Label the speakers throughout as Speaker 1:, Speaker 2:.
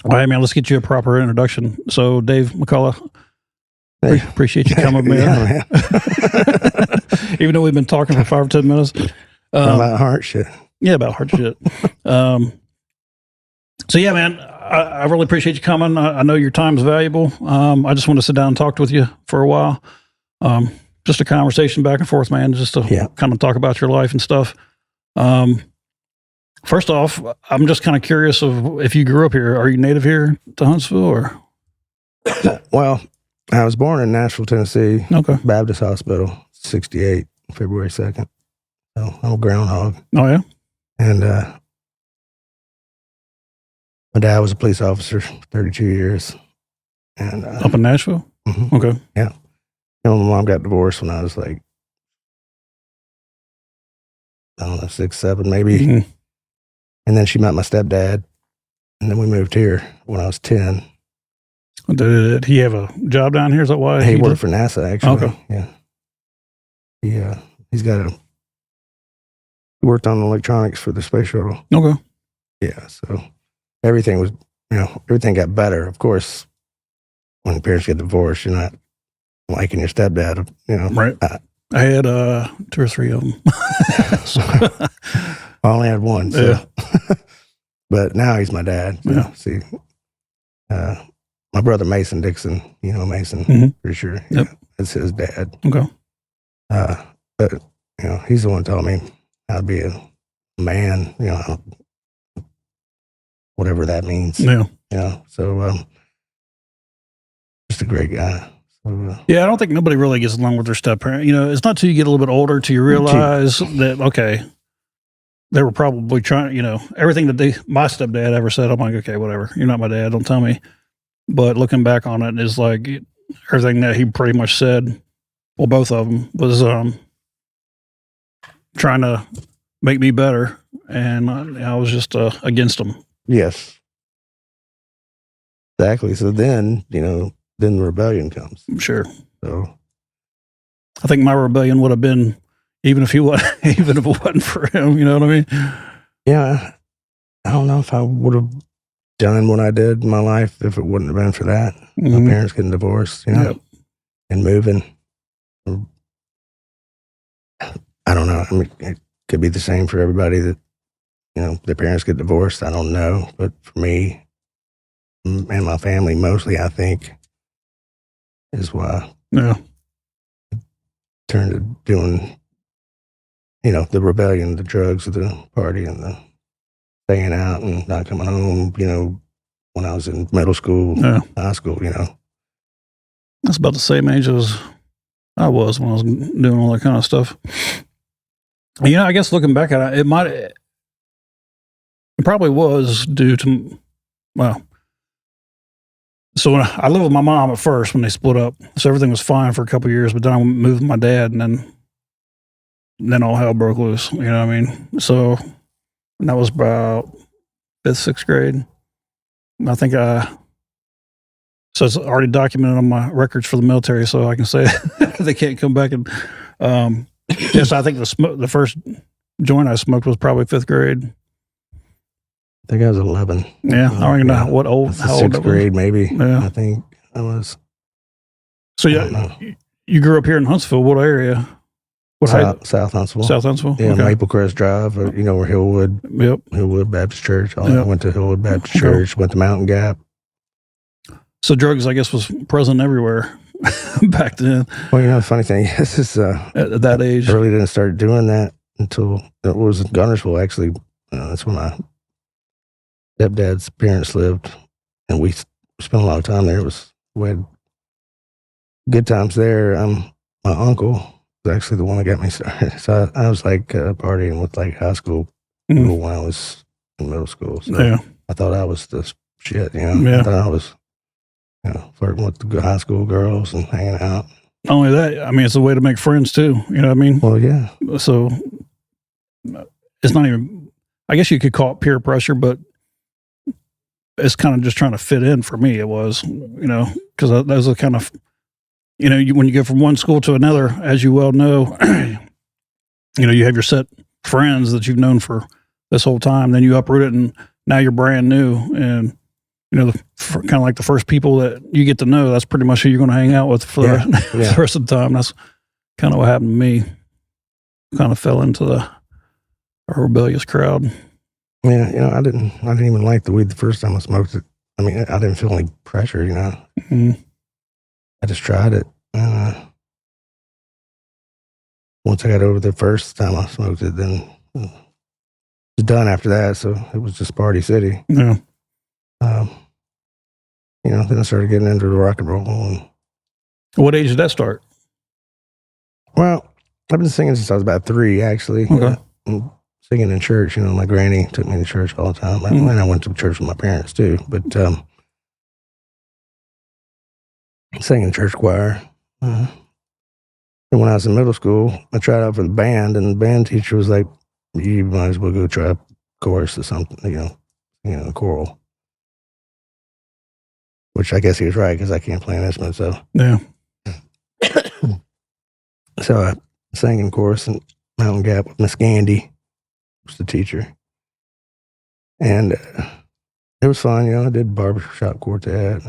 Speaker 1: All right, man, let's get you a proper introduction. So, Dave McCullough, appreciate you coming, man.
Speaker 2: Yeah, man.
Speaker 1: Even though we've been talking for 5 or 10 minutes.
Speaker 2: About heart shit.
Speaker 1: Yeah, about heart shit. So, yeah, man, I really appreciate you coming. I know your time is valuable. I just want to sit down and talk with you for a while. Just a conversation back and forth, man, just to kind of talk about your life and stuff. First off, I'm just kind of curious of if you grew up here. Are you native here to Huntsville, or?
Speaker 2: Well, I was born in Nashville, Tennessee.
Speaker 1: Okay.
Speaker 2: Baptist Hospital, 68, February 2nd. So I'm a groundhog.
Speaker 1: Oh, yeah?
Speaker 2: And my dad was a police officer for 32 years. And
Speaker 1: up in Nashville?
Speaker 2: Mm-hmm.
Speaker 1: Okay.
Speaker 2: Yeah. You know, my mom got divorced when I was like, I don't know, 6, 7 maybe. Mm-hmm. And then she met my stepdad. And then we moved here when I was 10.
Speaker 1: Did he have a job down here? Is that why?
Speaker 2: He worked for NASA, actually.
Speaker 1: Okay.
Speaker 2: Yeah. He worked on electronics for the space shuttle.
Speaker 1: Okay.
Speaker 2: Yeah. So everything was, everything got better. Of course, when parents get divorced, you're not liking your stepdad,
Speaker 1: Right. I had 2 or 3 of them.
Speaker 2: I only had one. So. Yeah. But now he's my dad. So,
Speaker 1: yeah.
Speaker 2: See, my brother Mason Dixon, Mason, pretty sure.
Speaker 1: Yep.
Speaker 2: That's his dad.
Speaker 1: Okay.
Speaker 2: But, he's the one who taught me how to be a man, whatever that means.
Speaker 1: Yeah.
Speaker 2: So just a great guy. So,
Speaker 1: yeah, I don't think nobody really gets along with their step-parent. It's not till you get a little bit older till you realize that, okay, they were probably trying, everything that my stepdad ever said, I'm like, okay, whatever. You're not my dad. Don't tell me. But looking back on it is like everything that he pretty much said, well, both of them was trying to make me better. And I was just against them.
Speaker 2: Yes. Exactly. So then, then the rebellion comes.
Speaker 1: Sure.
Speaker 2: So
Speaker 1: I think my rebellion would have been, even if it wasn't for him, you know what I mean?
Speaker 2: Yeah. I don't know if I would have done what I did in my life if it wouldn't have been for that.
Speaker 1: Mm-hmm.
Speaker 2: My parents getting divorced,
Speaker 1: Yep.
Speaker 2: And moving. I don't know. I mean, it could be the same for everybody that, their parents get divorced. I don't know. But for me and my family, mostly, I think, is why
Speaker 1: I
Speaker 2: turned to doing, the rebellion, the drugs, the party, and the staying out and not coming home, when I was in middle school, high school,
Speaker 1: That's about the same age as I was when I was doing all that kind of stuff. I guess looking back at it, it probably was due to, so when I lived with my mom at first when they split up, so everything was fine for a couple of years, but then I moved with my dad, and then all hell broke loose, you know what I mean? So that was about 5th, 6th grade. I think so it's already documented on my records for the military, so I can say they can't come back and, yes, I think the first joint I smoked was probably 5th grade.
Speaker 2: I think I was 11.
Speaker 1: Yeah, I don't even know how old
Speaker 2: 6th grade, maybe.
Speaker 1: Yeah.
Speaker 2: I think I was.
Speaker 1: So you grew up here in Huntsville. What area?
Speaker 2: South Huntsville.
Speaker 1: South Huntsville?
Speaker 2: Yeah,
Speaker 1: okay.
Speaker 2: Maple Crest Drive, where Hillwood.
Speaker 1: Yep.
Speaker 2: Hillwood Baptist Church. I went to Hillwood Baptist Church, went to Mountain Gap.
Speaker 1: So drugs, I guess, was present everywhere back then.
Speaker 2: Well, the funny thing is
Speaker 1: at that age.
Speaker 2: I really didn't start doing that until it was in Gunnersville, actually. That's when my stepdad's parents lived, and we spent a lot of time there. We had good times there. My uncle was actually the one that got me started. So I was like partying with like high school people when I was in middle school. So I thought I was the shit,
Speaker 1: Yeah.
Speaker 2: I thought I was flirting with the high school girls and hanging out.
Speaker 1: Not only that, I mean, it's a way to make friends too. You know what I mean?
Speaker 2: Well, yeah.
Speaker 1: So it's not even, I guess you could call it peer pressure, but it's kind of just trying to fit in for me. It was, because that was a kind of, when you go from one school to another, as you well know, you have your set friends that you've known for this whole time. Then you uproot it, and now you're brand new, and kind of like the first people that you get to know, that's pretty much who you're going to hang out with for the rest of the time. That's kind of what happened to me. Kind of fell into a rebellious crowd.
Speaker 2: Yeah, I didn't even like the weed the first time I smoked it. I mean, I didn't feel any pressure,
Speaker 1: Mm-hmm.
Speaker 2: I just tried it. Once I got over the first time I smoked it, then it was done after that. So it was just Party City.
Speaker 1: Yeah.
Speaker 2: Then I started getting into the rock and roll. And,
Speaker 1: what age did that start?
Speaker 2: Well, I've been singing since I was about 3, actually.
Speaker 1: Okay.
Speaker 2: Singing in church. My granny took me to church all the time. And I went to church with my parents too. But singing church choir. And when I was in middle school, I tried out for the band, and the band teacher was like, "You might as well go try a chorus or something, choral." Which I guess he was right, because I can't play an instrument. So
Speaker 1: yeah.
Speaker 2: So I sang in chorus in Mountain Gap with Miss Gandy, was the teacher, and it was fun. I did barbershop quartet.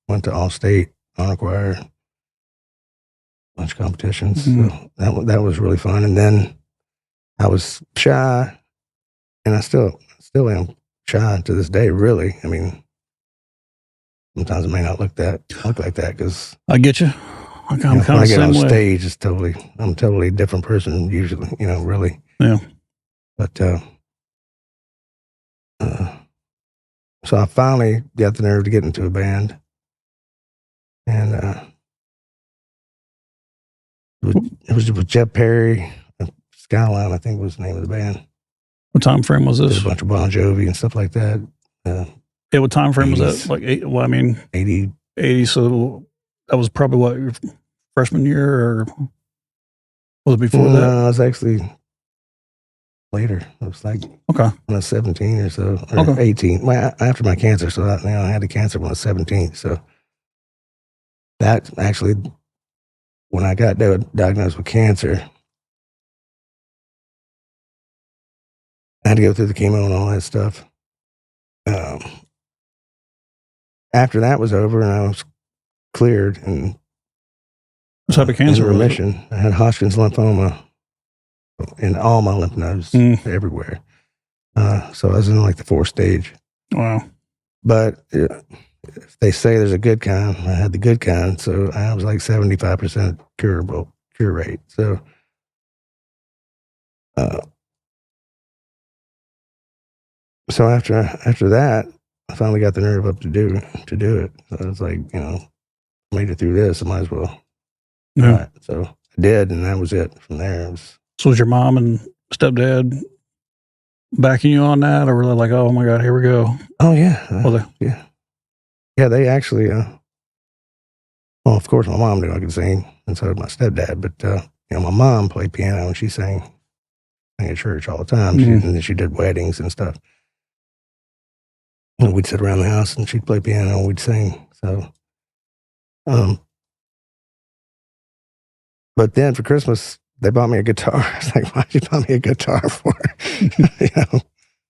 Speaker 2: Went to all-state honor choir, bunch of competitions.
Speaker 1: Mm-hmm.
Speaker 2: So that was really fun. And then I was shy, and I still am shy to this day. Really, I mean, sometimes it may not look like that, because
Speaker 1: I get you. I'm kind of
Speaker 2: when I get on
Speaker 1: way.
Speaker 2: stage, I'm a totally different person usually. Really.
Speaker 1: Yeah.
Speaker 2: But so I finally got the nerve to get into a band, and it was with Jeff Perry. Skyline, I think, was the name of the band.
Speaker 1: What time frame was this?
Speaker 2: Did a bunch of Bon Jovi and stuff like that.
Speaker 1: Yeah, what time frame
Speaker 2: 80s.
Speaker 1: was that? Like
Speaker 2: 80.
Speaker 1: 80. So that was probably what, your freshman year, or was it before that?
Speaker 2: No, it was actually later. It was like
Speaker 1: okay,
Speaker 2: when I was 17 or so, or 18. Well, after my cancer, so I had the cancer when I was 17. So that actually, when I got diagnosed with cancer, I had to go through the chemo and all that stuff. After that was over and I was cleared and
Speaker 1: what type of cancer?
Speaker 2: In remission. I had Hodgkin's lymphoma in all my lymph nodes, everywhere. So I was in like the 4th stage.
Speaker 1: Wow.
Speaker 2: But they say there's a good kind. I had the good kind, so I was like 75% cure rate. So so after that, I finally got the nerve up to do it. So I was like, made it through this, I might as well.
Speaker 1: Yeah.
Speaker 2: Right. So I did, and that was it. From there,
Speaker 1: So was your mom and stepdad backing you on that, or were they like, "Oh my God, here we go"?
Speaker 2: Oh yeah, yeah. They actually, well, of course, my mom knew I could sing, and so did my stepdad. But my mom played piano, and she sang at church all the time. And then she did weddings and stuff. And we'd sit around the house, and she'd play piano, and we'd sing. So, but then for Christmas, they bought me a guitar. I was like, "Why'd you buy me a guitar for?"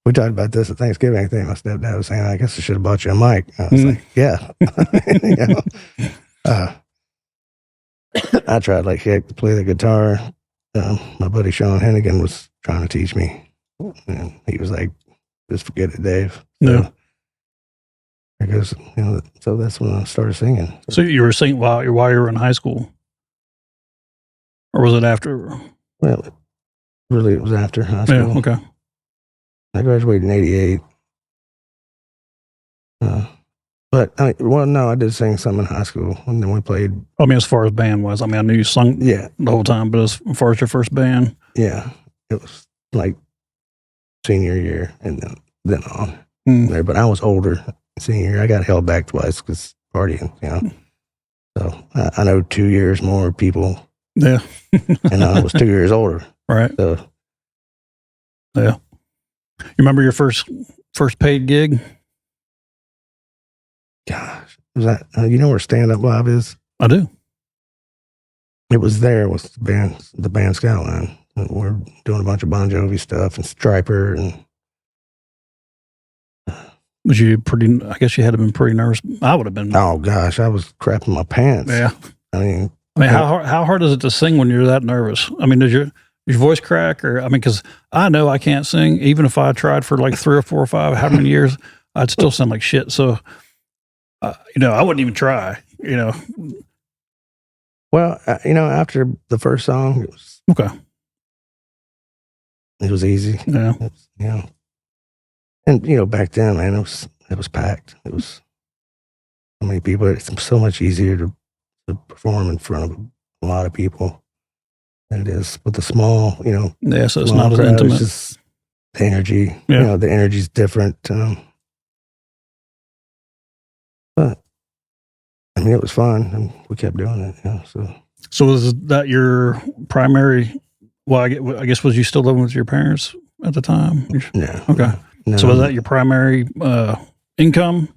Speaker 2: We talked about this at Thanksgiving. I think my stepdad was saying, "I guess I should have bought you a mic." I was like, "Yeah." I tried like heck to play the guitar. My buddy Sean Hennigan was trying to teach me, and he was like, "Just forget it, Dave." So, because so that's when I started singing.
Speaker 1: So you were singing while you were in high school, or was it after?
Speaker 2: Well, really, it was after high school.
Speaker 1: Yeah. Okay.
Speaker 2: I graduated in '88. But no, I did sing some in high school, and then we played.
Speaker 1: I mean, as far as band was, I knew you sung the whole time, but as far as your first band,
Speaker 2: it was like senior year, and then on there. But I was older senior year. I got held back twice because partying, So I know 2 years more people.
Speaker 1: Yeah,
Speaker 2: and I was 2 years older,
Speaker 1: right?
Speaker 2: So
Speaker 1: yeah. You remember your first paid gig?
Speaker 2: Gosh, was that where Stand Up Live is?
Speaker 1: I do.
Speaker 2: It was there with the band Skyline. We're doing a bunch of Bon Jovi stuff and Striper and
Speaker 1: Was you pretty? I guess you had to been pretty nervous. I would have been.
Speaker 2: Oh gosh, I was crapping my pants.
Speaker 1: Yeah.
Speaker 2: I mean,
Speaker 1: how hard is it to sing when you're that nervous? I mean, does your voice crack, or I mean, because I know I can't sing, even if I tried for like 3 or 4 or 5, how many years, I'd still sound like shit. So, I wouldn't even try.
Speaker 2: Well, after the first song, it was
Speaker 1: Okay.
Speaker 2: It was easy.
Speaker 1: Yeah.
Speaker 2: And back then, man, it was packed. It was so many people. It's so much easier to perform in front of a lot of people than it is with a small,
Speaker 1: Yeah, so it's
Speaker 2: small
Speaker 1: not as
Speaker 2: crowd.
Speaker 1: intimate.
Speaker 2: It's just the energy.
Speaker 1: Yeah.
Speaker 2: The energy's different. But I mean, it was fun, and we kept doing it.
Speaker 1: So was that your primary? Well, I guess was you still living with your parents at the time?
Speaker 2: No.
Speaker 1: Okay.
Speaker 2: No.
Speaker 1: So was that your primary income,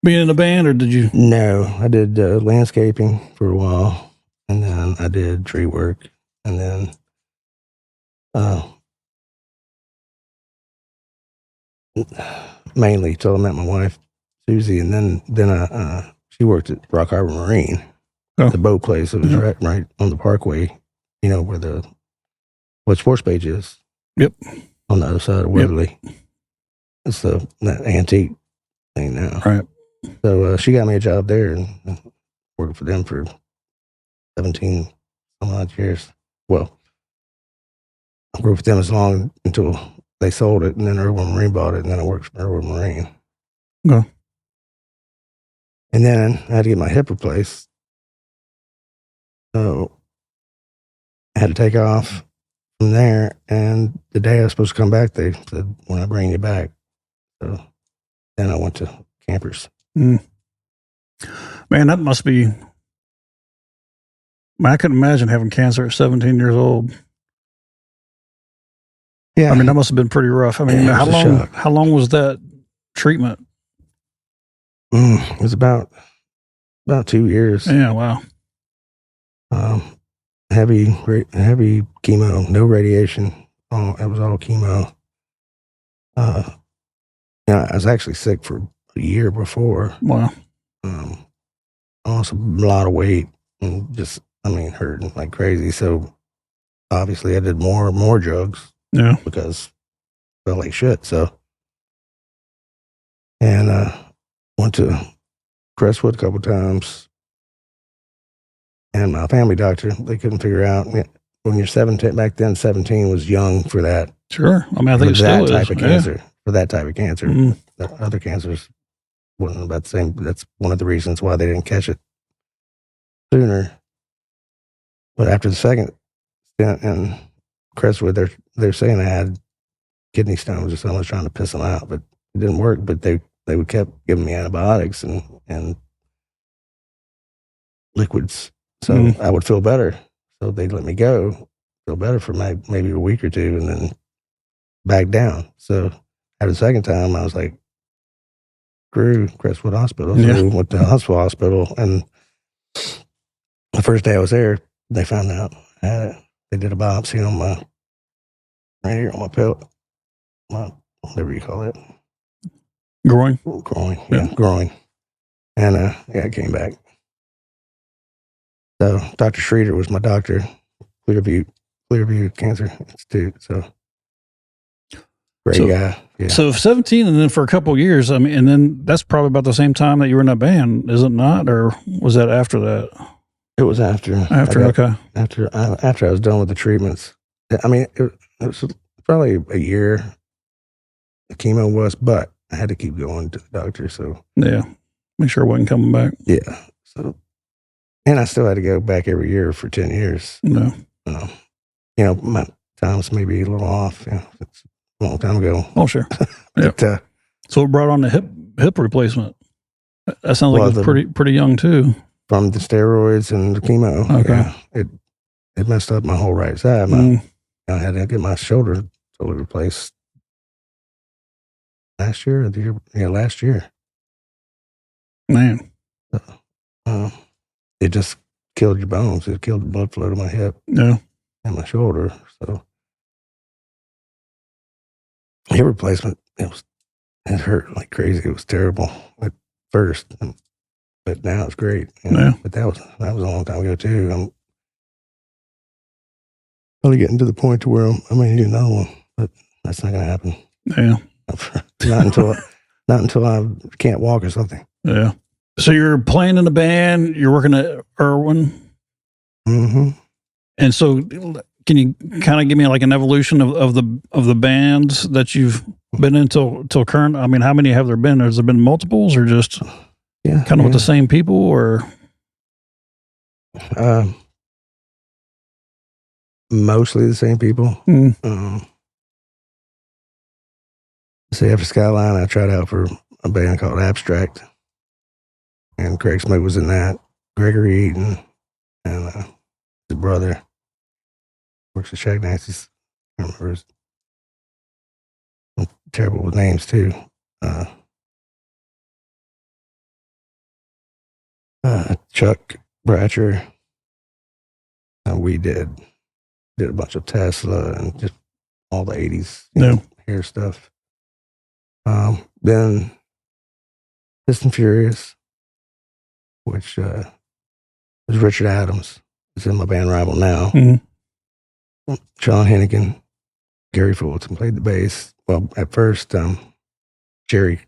Speaker 1: being in a band, or did you?
Speaker 2: No, I did landscaping for a while, and then I did tree work, and then mainly till I met my wife, Susie, and then she worked at Rock Harbor Marine, the boat place. It was right on the Parkway, where what Sports Page is.
Speaker 1: Yep.
Speaker 2: On the other side of Weatherly. Yep. It's that antique thing now.
Speaker 1: Right.
Speaker 2: So she got me a job there and worked for them for 17 some odd years. Well, I worked with them as long until they sold it, and then Urban Marine bought it, and then I worked for Urban Marine.
Speaker 1: No.
Speaker 2: And then I had to get my hip replaced. So I had to take off from there, and the day I was supposed to come back, they said, "When I bring you back." So then I went to Campers.
Speaker 1: Man, that must be. I couldn't imagine having cancer at 17 years old.
Speaker 2: Yeah,
Speaker 1: I mean that must have been pretty rough. I mean, how long was that treatment?
Speaker 2: It was about 2 years.
Speaker 1: Yeah, wow.
Speaker 2: Heavy chemo, no radiation. It was all chemo. I was actually sick for a year before.
Speaker 1: Wow.
Speaker 2: I lost a lot of weight and just, hurting like crazy. So obviously I did more drugs.
Speaker 1: Yeah.
Speaker 2: Because I felt like shit. So, and went to Crestwood a couple times. And my family doctor, they couldn't figure out when you're 17. Back then, 17 was young for that.
Speaker 1: Sure. I mean, I think it still is.
Speaker 2: Type of cancer. For that type of cancer.
Speaker 1: Mm-hmm.
Speaker 2: The other cancers wasn't about the same. That's one of the reasons why they didn't catch it sooner. But after the second stint in Crestwood, they're saying I had kidney stones or something. I was trying to piss them out, but it didn't work. But they would kept giving me antibiotics and liquids. So I would feel better. So they'd let me go, feel better for maybe a week or two, and then back down. So after the second time, I was like, screw Crestwood Hospital. So we went to Huntsville Hospital, and the first day I was there, they found out I had it. They did a biopsy on right here on my pellet, whatever you call it.
Speaker 1: Groin?
Speaker 2: Groin, yeah, groin. And it came back. So Dr. Schroeder was my doctor, Clearview Cancer Institute. So great guy. Yeah.
Speaker 1: So 17, and then for a couple of years, and then that's probably about the same time that you were in that band, is it not? Or was that after that?
Speaker 2: It was after.
Speaker 1: Okay.
Speaker 2: After I was done with the treatments. It was probably a year, the chemo was, but I had to keep going to the doctor. So
Speaker 1: yeah, make sure it wasn't coming back.
Speaker 2: Yeah. So, and I still had to go back every year for 10 years.
Speaker 1: No.
Speaker 2: My times may be a little off. It's a long time ago.
Speaker 1: Oh, sure.
Speaker 2: But,
Speaker 1: so it brought on the hip replacement. That sounds like it was pretty young too.
Speaker 2: From the steroids and the chemo.
Speaker 1: Okay.
Speaker 2: Yeah, it messed up my whole right side. I had to get my shoulder totally replaced last year. Last year.
Speaker 1: Man.
Speaker 2: It just killed your bones. It killed the blood flow to my hip and my shoulder. So hip replacement, it it hurt like crazy. It was terrible at first, but now it's great. You know?
Speaker 1: Yeah.
Speaker 2: But that was a long time ago too. I'm probably getting to the point to where I may need another one, but that's not going to happen.
Speaker 1: Yeah.
Speaker 2: not until I can't walk or something.
Speaker 1: Yeah. So you're playing in a band. You're working at Irwin.
Speaker 2: Mm-hmm.
Speaker 1: And so, can you kind of give me like an evolution of the bands that you've been in till current? I mean, how many have there been? Has there been multiples, or just kind of with the same people, or?
Speaker 2: Mostly the same people. See, after Skyline, I tried out for a band called Abstract, and Craig Smoke was in that. Gregory Eaton and his brother works at Shaq Nancy's. I remember his. I'm terrible with names too. Chuck Bratcher. We did a bunch of Tesla and just all the 80s hair stuff. Then Fist and Furious, which was Richard Adams. He's in my band Rival now.
Speaker 1: Mm-hmm.
Speaker 2: Sean Hennigan, Gary Fulton played the bass. Well, at first, Jerry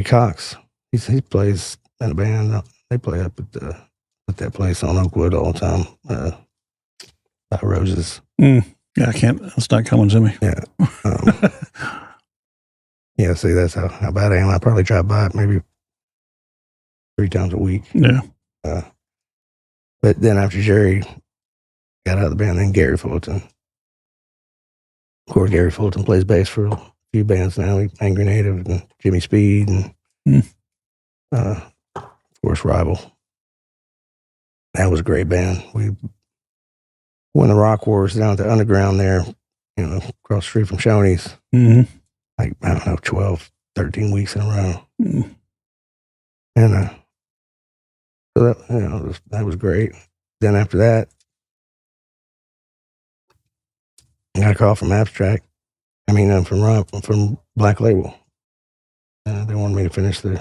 Speaker 2: Cox. He plays in a band. They play up at that place on Oakwood all the time. By Roses.
Speaker 1: Yeah, I can't. It's not coming to me.
Speaker 2: Yeah. Yeah. See, that's how bad I am. I probably drive by it maybe 3 times a week.
Speaker 1: Yeah.
Speaker 2: But then after Jerry got out of the band, then Gary Fulton. Of course, Gary Fulton plays bass for a few bands now. Angry Native and Jimmy Speed and of course Rival. That was a great band. We won the Rock Wars down at the Underground there, across the street from Shoney's.
Speaker 1: Mm-hmm.
Speaker 2: Like, I don't know, 12, 13 weeks in a row.
Speaker 1: Mm-hmm.
Speaker 2: And so that was great. Then after that, I got a call from Abstract. From Black Label. They wanted me to finish do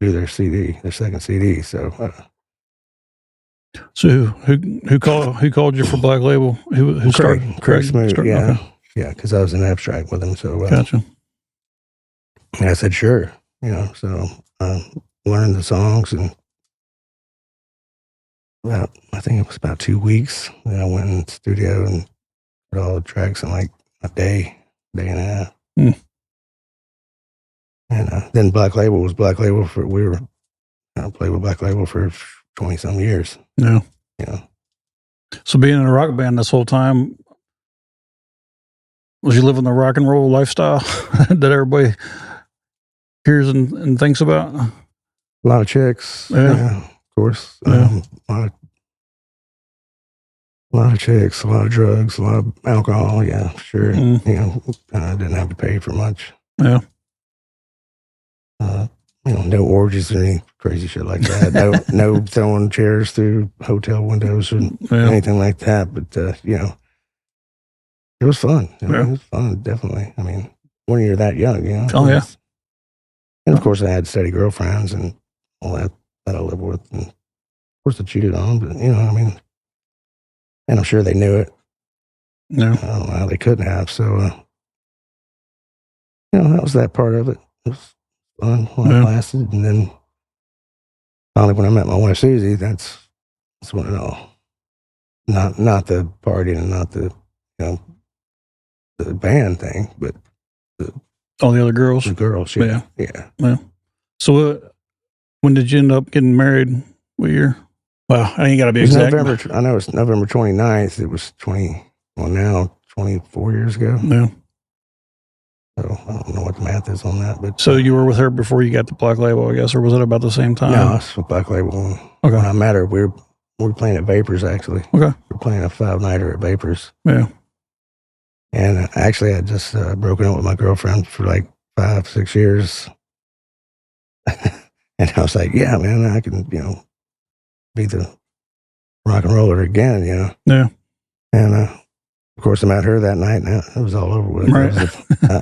Speaker 2: their CD, their second CD. So
Speaker 1: who called you for Black Label? Who started?
Speaker 2: Craig Smoot, yeah.
Speaker 1: Okay.
Speaker 2: Yeah, because I was in Abstract with him. So
Speaker 1: gotcha.
Speaker 2: And I said, sure. So learned the songs, and I think it was about 2 weeks. Then I went in the studio and put all the tracks in like a day and a half. And then Black Label was Black Label played with Black Label for 20 some years.
Speaker 1: Yeah. So being in a rock band this whole time, was you living the rock and roll lifestyle that everybody hears and thinks about?
Speaker 2: A lot of chicks.
Speaker 1: Yeah.
Speaker 2: Of course.
Speaker 1: Yeah.
Speaker 2: A lot of chicks, a lot of drugs, a lot of alcohol. Yeah, sure. I didn't have to pay for much.
Speaker 1: Yeah.
Speaker 2: No orgies or any crazy shit like that. No throwing chairs through hotel windows or anything like that. But it was fun. It was fun, definitely. I mean, when you're that young,
Speaker 1: Oh yeah.
Speaker 2: And of course, I had steady girlfriends and all that I lived with, and of course, I cheated on. But and I'm sure they knew it.
Speaker 1: No.
Speaker 2: I don't know how they couldn't have. So, that was that part of it. It was fun while it lasted, and then finally, when I met my wife Susie, that's when it all. Not the partying and not the the band thing, but
Speaker 1: all the other girls.
Speaker 2: The girls, yeah.
Speaker 1: So, when did you end up getting married? What year? Well, I ain't got to be exact.
Speaker 2: I know it's November 29th. It was 24 years ago.
Speaker 1: Yeah. So
Speaker 2: I don't know what the math is on that, but
Speaker 1: so you were with her before you got the Black Label, I guess, or was it about the same time?
Speaker 2: No, it's with Black Label.
Speaker 1: Okay.
Speaker 2: When I met her, we were playing at Vapors actually.
Speaker 1: Okay. We
Speaker 2: were playing a 5-nighter at Vapors.
Speaker 1: Yeah.
Speaker 2: And actually, I had just broken up with my girlfriend for like 5-6 years, and I was like, "Yeah, man, I can, be the rock and roller again,
Speaker 1: Yeah.
Speaker 2: And Of course, I met her that night, and it was all over with.
Speaker 1: Right.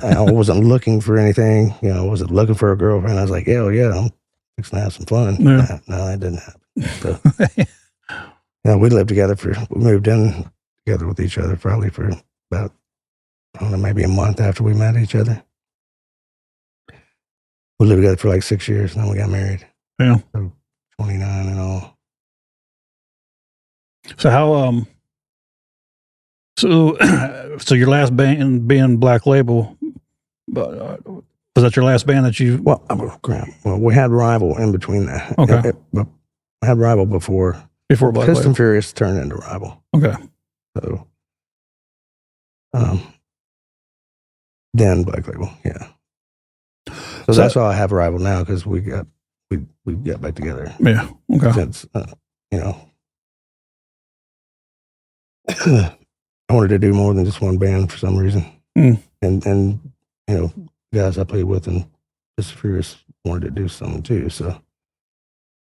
Speaker 2: I wasn't looking for anything. I wasn't looking for a girlfriend. I was like, hell yeah, I'm fixing to have some fun.
Speaker 1: Yeah.
Speaker 2: No, that didn't happen. So, we lived together we moved in together with each other probably for about, I don't know, maybe a month after we met each other. We lived together for like 6 years, and then we got married.
Speaker 1: Yeah.
Speaker 2: So 29 and all.
Speaker 1: So how, so your last band being Black Label, but was that your last band that you?
Speaker 2: Well, we had Rival in between that.
Speaker 1: Okay.
Speaker 2: I had Rival before
Speaker 1: Black
Speaker 2: Fist
Speaker 1: Label.
Speaker 2: and Furious turned into Rival.
Speaker 1: Okay.
Speaker 2: So, then Black Label, yeah. So that's why I have Rival now, because we got back together.
Speaker 1: Yeah. Okay.
Speaker 2: Since I wanted to do more than just one band for some reason, and guys I played with and Fist and Furious wanted to do something too. So,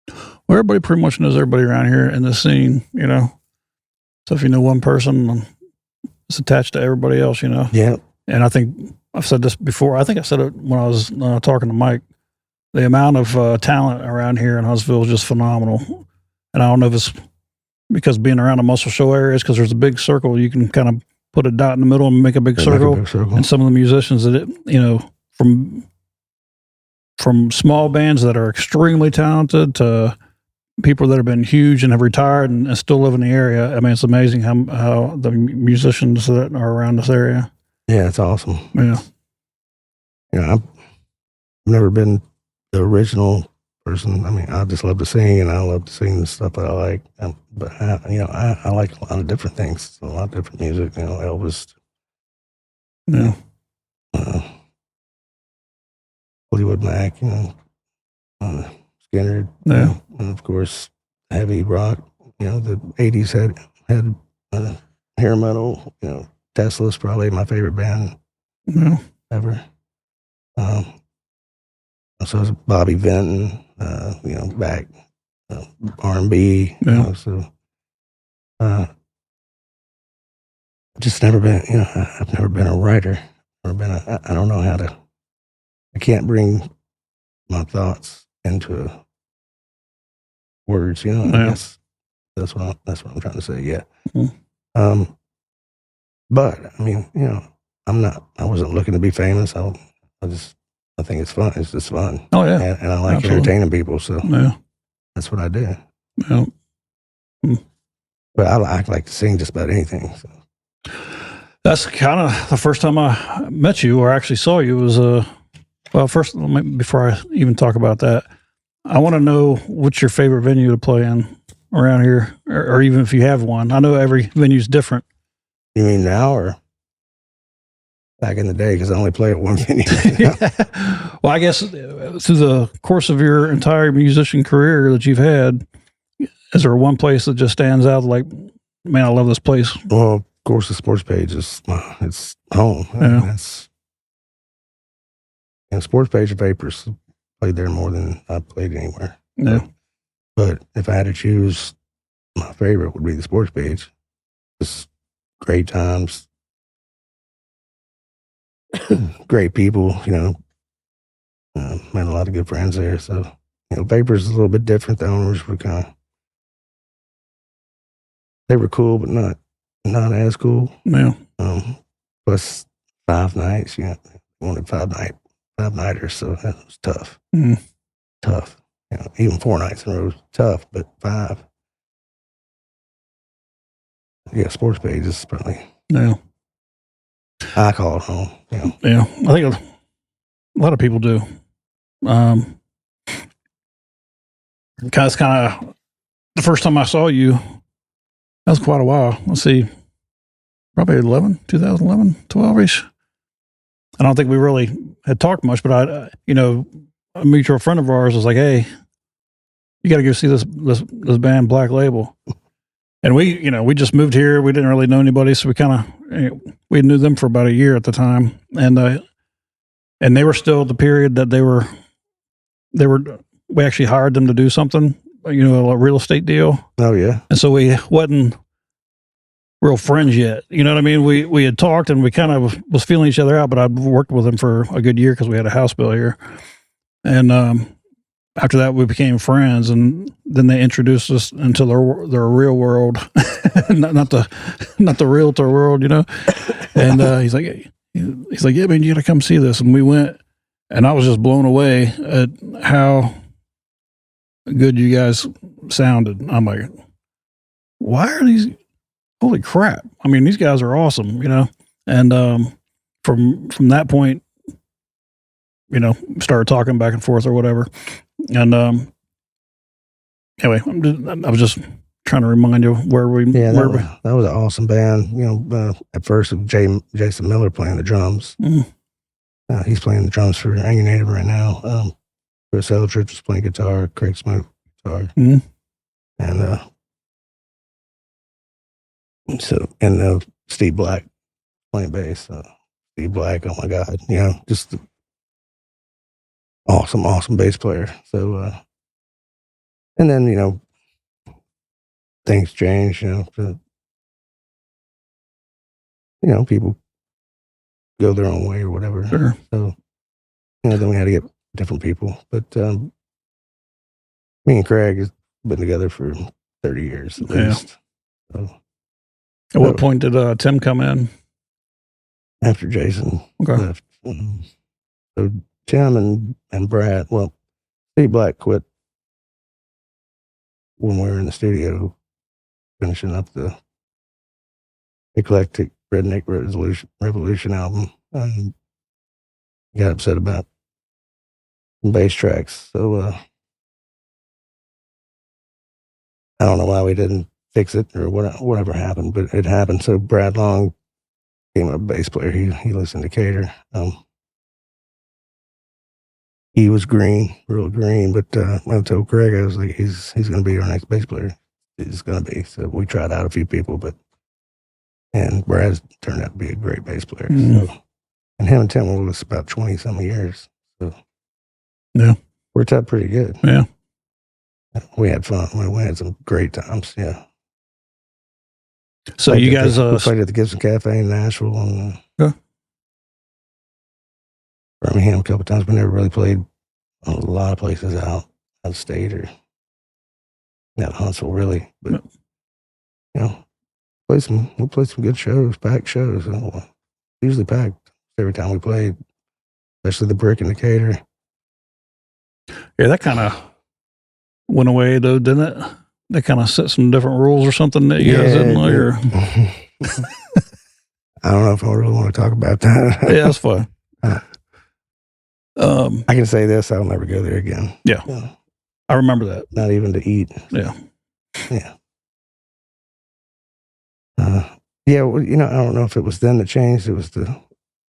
Speaker 1: well, everybody pretty much knows everybody around here in the scene, So if you know one person, it's attached to everybody else,
Speaker 2: Yeah.
Speaker 1: And I think I've said this before. I think I said it when I was talking to Mike. The amount of talent around here in Huntsville is just phenomenal. And I don't know if it's because being around the Muscle Show areas, because there's a big circle, you can kind of put a dot in the middle and make a big circle. And some of the musicians that from small bands that are extremely talented to people that have been huge and have retired and still live in the area. I mean, it's amazing how the musicians that are around this area.
Speaker 2: Yeah, it's awesome.
Speaker 1: Yeah.
Speaker 2: I've never been the original person. I mean, I just love to sing, and I love to sing the stuff that I like. But I like a lot of different things, a lot of different music. Elvis.
Speaker 1: Yeah.
Speaker 2: Fleetwood Mac. Skinner.
Speaker 1: Yeah.
Speaker 2: And of course, heavy rock. The '80s had hair metal. Tesla's probably my favorite band ever. So it's Bobby Vinton, back R&B. Just never been. I've never been a writer. I don't know how to. I can't bring my thoughts into words. That's what I'm trying to say. Yeah.
Speaker 1: Mm-hmm.
Speaker 2: But I mean, I wasn't looking to be famous. I think it's fun. It's just fun.
Speaker 1: Oh yeah.
Speaker 2: And I like entertaining people. So that's what I do.
Speaker 1: Yeah.
Speaker 2: But I like to sing just about anything. So.
Speaker 1: That's kind of the first time I met you or actually saw you was, first, before I even talk about that, I want to know what's your favorite venue to play in around here, or even if you have one. I know every venue's different.
Speaker 2: You mean now or back in the day? Because I only play at one venue.
Speaker 1: Well, I guess through the course of your entire musician career that you've had, is there one place that just stands out like, man, I love this place?
Speaker 2: Well, of course, the Sports Page is it's home.
Speaker 1: Yeah.
Speaker 2: And Sports Page of Vapors, played there more than I played anywhere.
Speaker 1: Yeah.
Speaker 2: But if I had to choose, my favorite would be the Sports Page. It's great times, great people, met a lot of good friends there. So, Vapors is a little bit different. The owners were they were cool, but not as cool.
Speaker 1: Yeah.
Speaker 2: Plus 5 nights, wanted 5-nighters, so that was tough.
Speaker 1: Mm.
Speaker 2: Tough. Even 4 nights in a row was tough, but 5. Yeah, Sports Page is probably.
Speaker 1: Yeah.
Speaker 2: I call it home.
Speaker 1: Yeah. I think a lot of people do. It's kind of the first time I saw you, that was quite a while. Let's see, probably 2011, 12-ish. I don't think we really had talked much, but a mutual friend of ours was like, hey, you got to go see this band Black Label. And we just moved here. We didn't really know anybody. So we knew them for about a year at the time. And they were still at the period that we actually hired them to do something, a real estate deal.
Speaker 2: Oh yeah.
Speaker 1: And so we wasn't real friends yet. You know what I mean? We had talked and we kind of was feeling each other out, but I'd worked with him for a good year because we had a house bill here. And after that, we became friends, and then they introduced us into their real world, not the realtor world, you know. And he's like, yeah, man, you got to come see this. And we went, and I was just blown away at how good you guys sounded. I'm like, why are these? Holy crap! I mean, these guys are awesome, you know. And from that point, you know, started talking back and forth or whatever. And anyway, I was just trying to remind you where we.
Speaker 2: Yeah, that was an awesome band. You know, at first it was Jason Miller playing the drums. He's playing the drums for Angry Native right now. Chris Eldridge was playing guitar. Craig Smoke guitar, and Steve Black playing bass. Steve Black, oh my God, you know, just awesome bass player. So, and then, you know, things change, you know, people go their own way or whatever.
Speaker 1: Sure.
Speaker 2: So, you know, then we had to get different people. But me and Craig has been together for 30 years at least. So,
Speaker 1: at what point did Tim come in?
Speaker 2: After Jason left. So Tim and Brad, well, Steve Black quit when we were in the studio finishing up the Eclectic Redneck Revolution album. Got upset about some bass tracks. So I don't know why we didn't fix it or whatever happened, but it happened. So Brad Long became a bass player. He lives in Decatur. He was real green, but I told Craig, I was like, he's going to be our next bass player. He's going to be. So we tried out a few people, and Brad turned out to be a great bass player. So, and him and Tim were with us about 20-some years. So
Speaker 1: yeah,
Speaker 2: worked out pretty good.
Speaker 1: Yeah.
Speaker 2: We had fun. We had some great times. Yeah.
Speaker 1: So you guys
Speaker 2: we played at the Gibson Cafe in Nashville and Birmingham a couple of times. We never really played a lot of places out of state or out of Huntsville, really. But you know, we played some good shows, packed shows. Usually packed every time we played, especially the Brick in Decatur.
Speaker 1: Yeah, that kind of went away though, didn't it? They kind of set some different rules or something that you guys didn't like. Or
Speaker 2: I don't know if I really want to talk about that.
Speaker 1: Yeah, that's fine.
Speaker 2: I can say this: I'll never go there again.
Speaker 1: Yeah, I remember that.
Speaker 2: Not even to eat.
Speaker 1: Yeah.
Speaker 2: Yeah. Well, you know, I don't know if it was then that changed. It was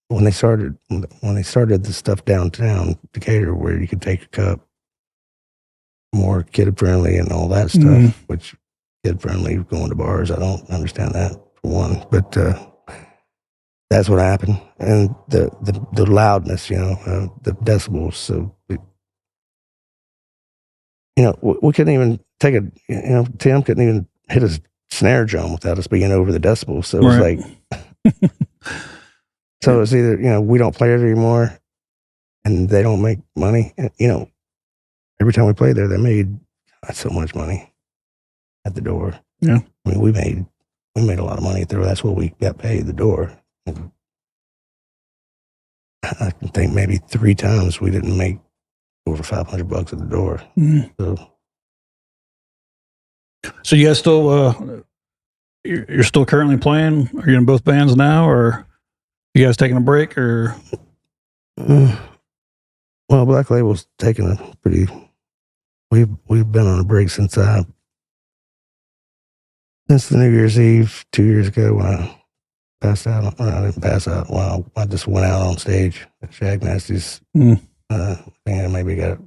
Speaker 2: when they started the stuff downtown Decatur, where you could take a cup, more kid friendly and all that stuff. Which kid friendly going to bars, I don't understand that for one, but that's what happened. And the loudness, you know, the decibels. So, you know, we couldn't even take Tim couldn't even hit his snare drum without us being over the decibels. So it was like, so it's either, you know, we don't play it anymore and they don't make money. And, you know, every time we played there, they made so much money at the door.
Speaker 1: Yeah.
Speaker 2: I mean, we made a lot of money at the door. That's what we got paid, the door. And I can think maybe 3 times we didn't make over $500 at the door.
Speaker 1: So you guys still, you're still currently playing? Are you in both bands now, or you guys taking a break, or?
Speaker 2: Well, Black Label's taking a pretty. We've been on a break since the New Year's Eve 2 years ago when I passed out. I didn't pass out. Well, I just went out on stage at Shag Nasty's. I think I maybe got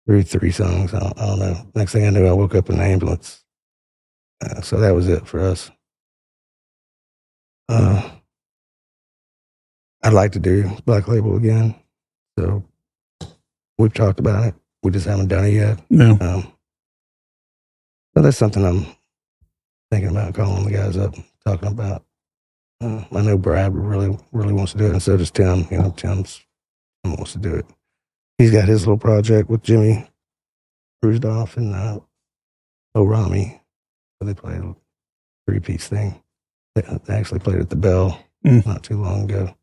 Speaker 2: through 3 songs. I don't know. Next thing I knew, I woke up in an ambulance. So that was it for us. I'd like to do Black Label again. So we've talked about it. We just haven't done it yet.
Speaker 1: Yeah.
Speaker 2: But that's something thinking about calling the guys up, talking about. I know Brad really wants to do it, and so does Tim. You know, Tim wants to do it. He's got his little project with Jimmy Rusdorf and O'Rami. They played a 3-piece thing. They actually played at the Bell not too long ago.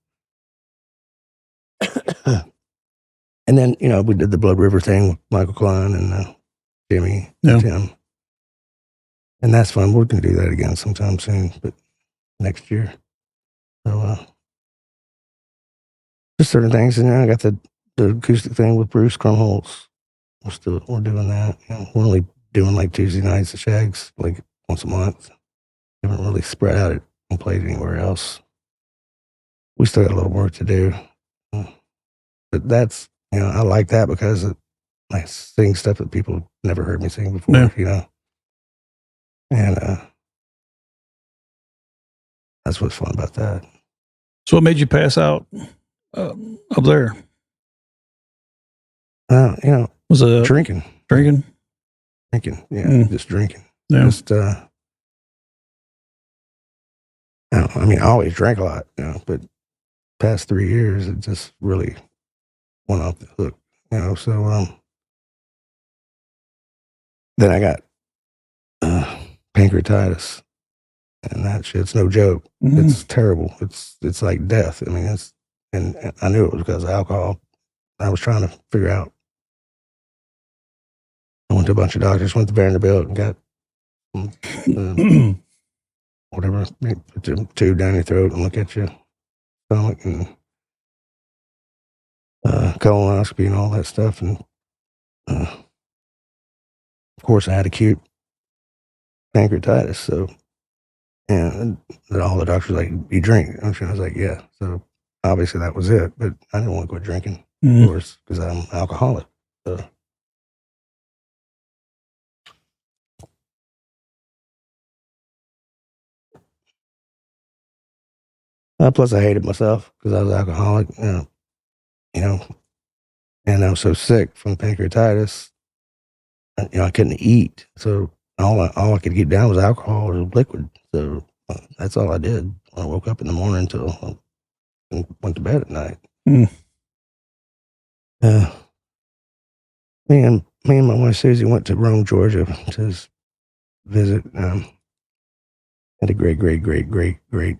Speaker 2: And then, you know, we did the Blood River thing with Michael Klein and Jimmy and Tim. And that's fun. We're going to do that again sometime soon, but next year. So, just certain things. And I got the acoustic thing with Bruce Crumholtz. We're doing that. You know, we're only doing like Tuesday nights at Shags, like once a month. We haven't really spread out it and played anywhere else. We still got a little work to do. But that's, you know, I like that because I sing stuff that people never heard me sing before, you know. And that's what's fun about that.
Speaker 1: So what made you pass out up there?
Speaker 2: You know,
Speaker 1: was it
Speaker 2: drinking, yeah, just drinking. Just I mean, I always drank a lot, you know, but past 3 years it just really went off the hook, you know. So then I got pancreatitis, and that shit's no joke. It's terrible. It's like death. I mean, and I knew it was because of alcohol. I was trying to figure out. I went to a bunch of doctors, went to Vanderbilt and got whatever, put the tube down your throat and look at your stomach and colonoscopy and all that stuff. And of course, I had acute pancreatitis. So, and all the doctors were like, "You drink?" And I was like, "Yeah." So obviously that was it. But I didn't want to quit drinking, of course, because I'm alcoholic. So. Plus, I hated myself because I was alcoholic, you know, and I was so sick from pancreatitis. You know, I couldn't eat, so all I could get down was alcohol or liquid. So that's all I did. I woke up in the morning until I went to bed at night. Me and my wife Susie went to Rome, Georgia, to visit. Had a great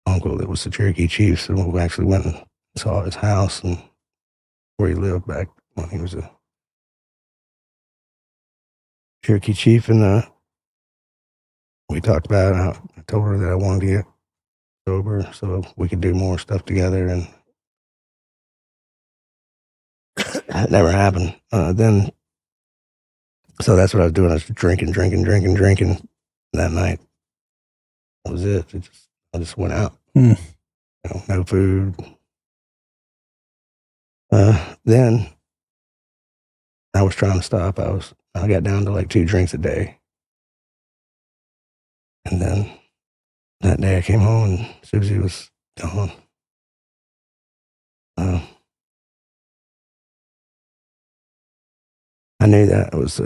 Speaker 2: uncle that was the Cherokee chief, so we actually went and saw his house and where he lived back when he was a Cherokee chief. And we talked about it. I told her that I wanted to get sober so we could do more stuff together, and that never happened. Then, so that's what I was doing. I was drinking that night. That was it. I just went out. You know, no food. Then I was trying to stop. I got down to like 2 drinks a day. And then that day I came home and Susie was gone. I knew that it was,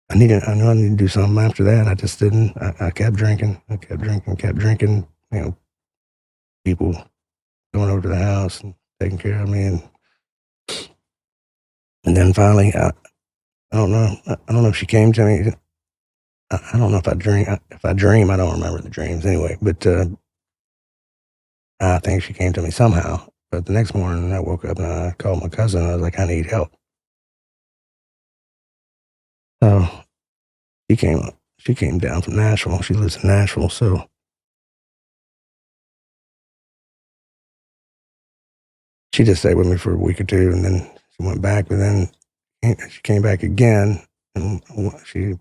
Speaker 2: I knew I needed to do something after that. I just didn't. I kept drinking. You know, people going over to the house and taking care of me. And then finally, I don't know. I don't know if she came to me. I don't know if I dream. If I dream, I don't remember the dreams anyway. But I think she came to me somehow. But the next morning, I woke up and I called my cousin. And I was like, I need help. So she came down from Nashville. She lives in Nashville, so she just stayed with me for a week or 2, and then she went back. But then she came back again, and she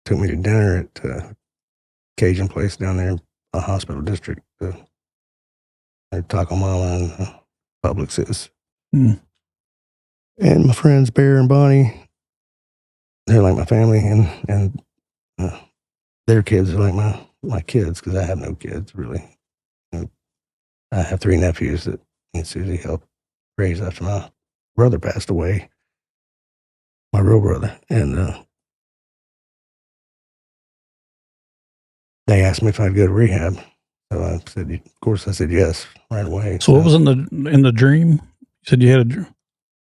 Speaker 2: took me to dinner at a Cajun place down there in the hospital district, Taco Mama and Publix is. And my friends Bear and Bonnie, they're like my family, and their kids are like my kids, because I have no kids really. I have 3 nephews that me and Susie helped raise after my brother passed away, my real brother. And they asked me if I'd go to rehab. So I said, of course, I said yes right away.
Speaker 1: So what was in the dream? You said you had a dream.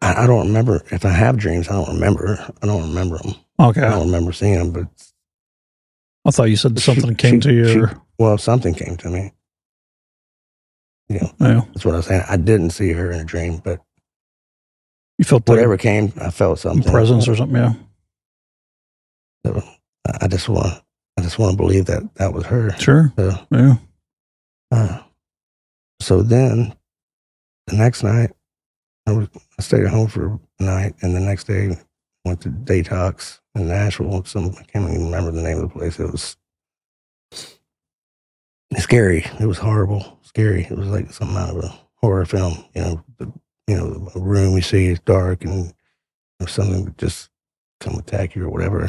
Speaker 2: I don't remember. If I have dreams, I don't remember them.
Speaker 1: Okay.
Speaker 2: I don't remember seeing them, but
Speaker 1: I thought you said something came to you.
Speaker 2: Well, something came to me. That's what I was saying. I didn't see her in a dream, but
Speaker 1: you felt
Speaker 2: whatever came, I felt something.
Speaker 1: Presence or something, yeah.
Speaker 2: So I just want to believe that was her.
Speaker 1: Sure.
Speaker 2: Yeah. So then, the next night, I stayed at home for a night, and the next day, went to detox in Nashville. I can't even remember the name of the place. It was scary. It was horrible. Scary. It was like something out of a horror film. A room you see is dark, and something would just come attack you or whatever.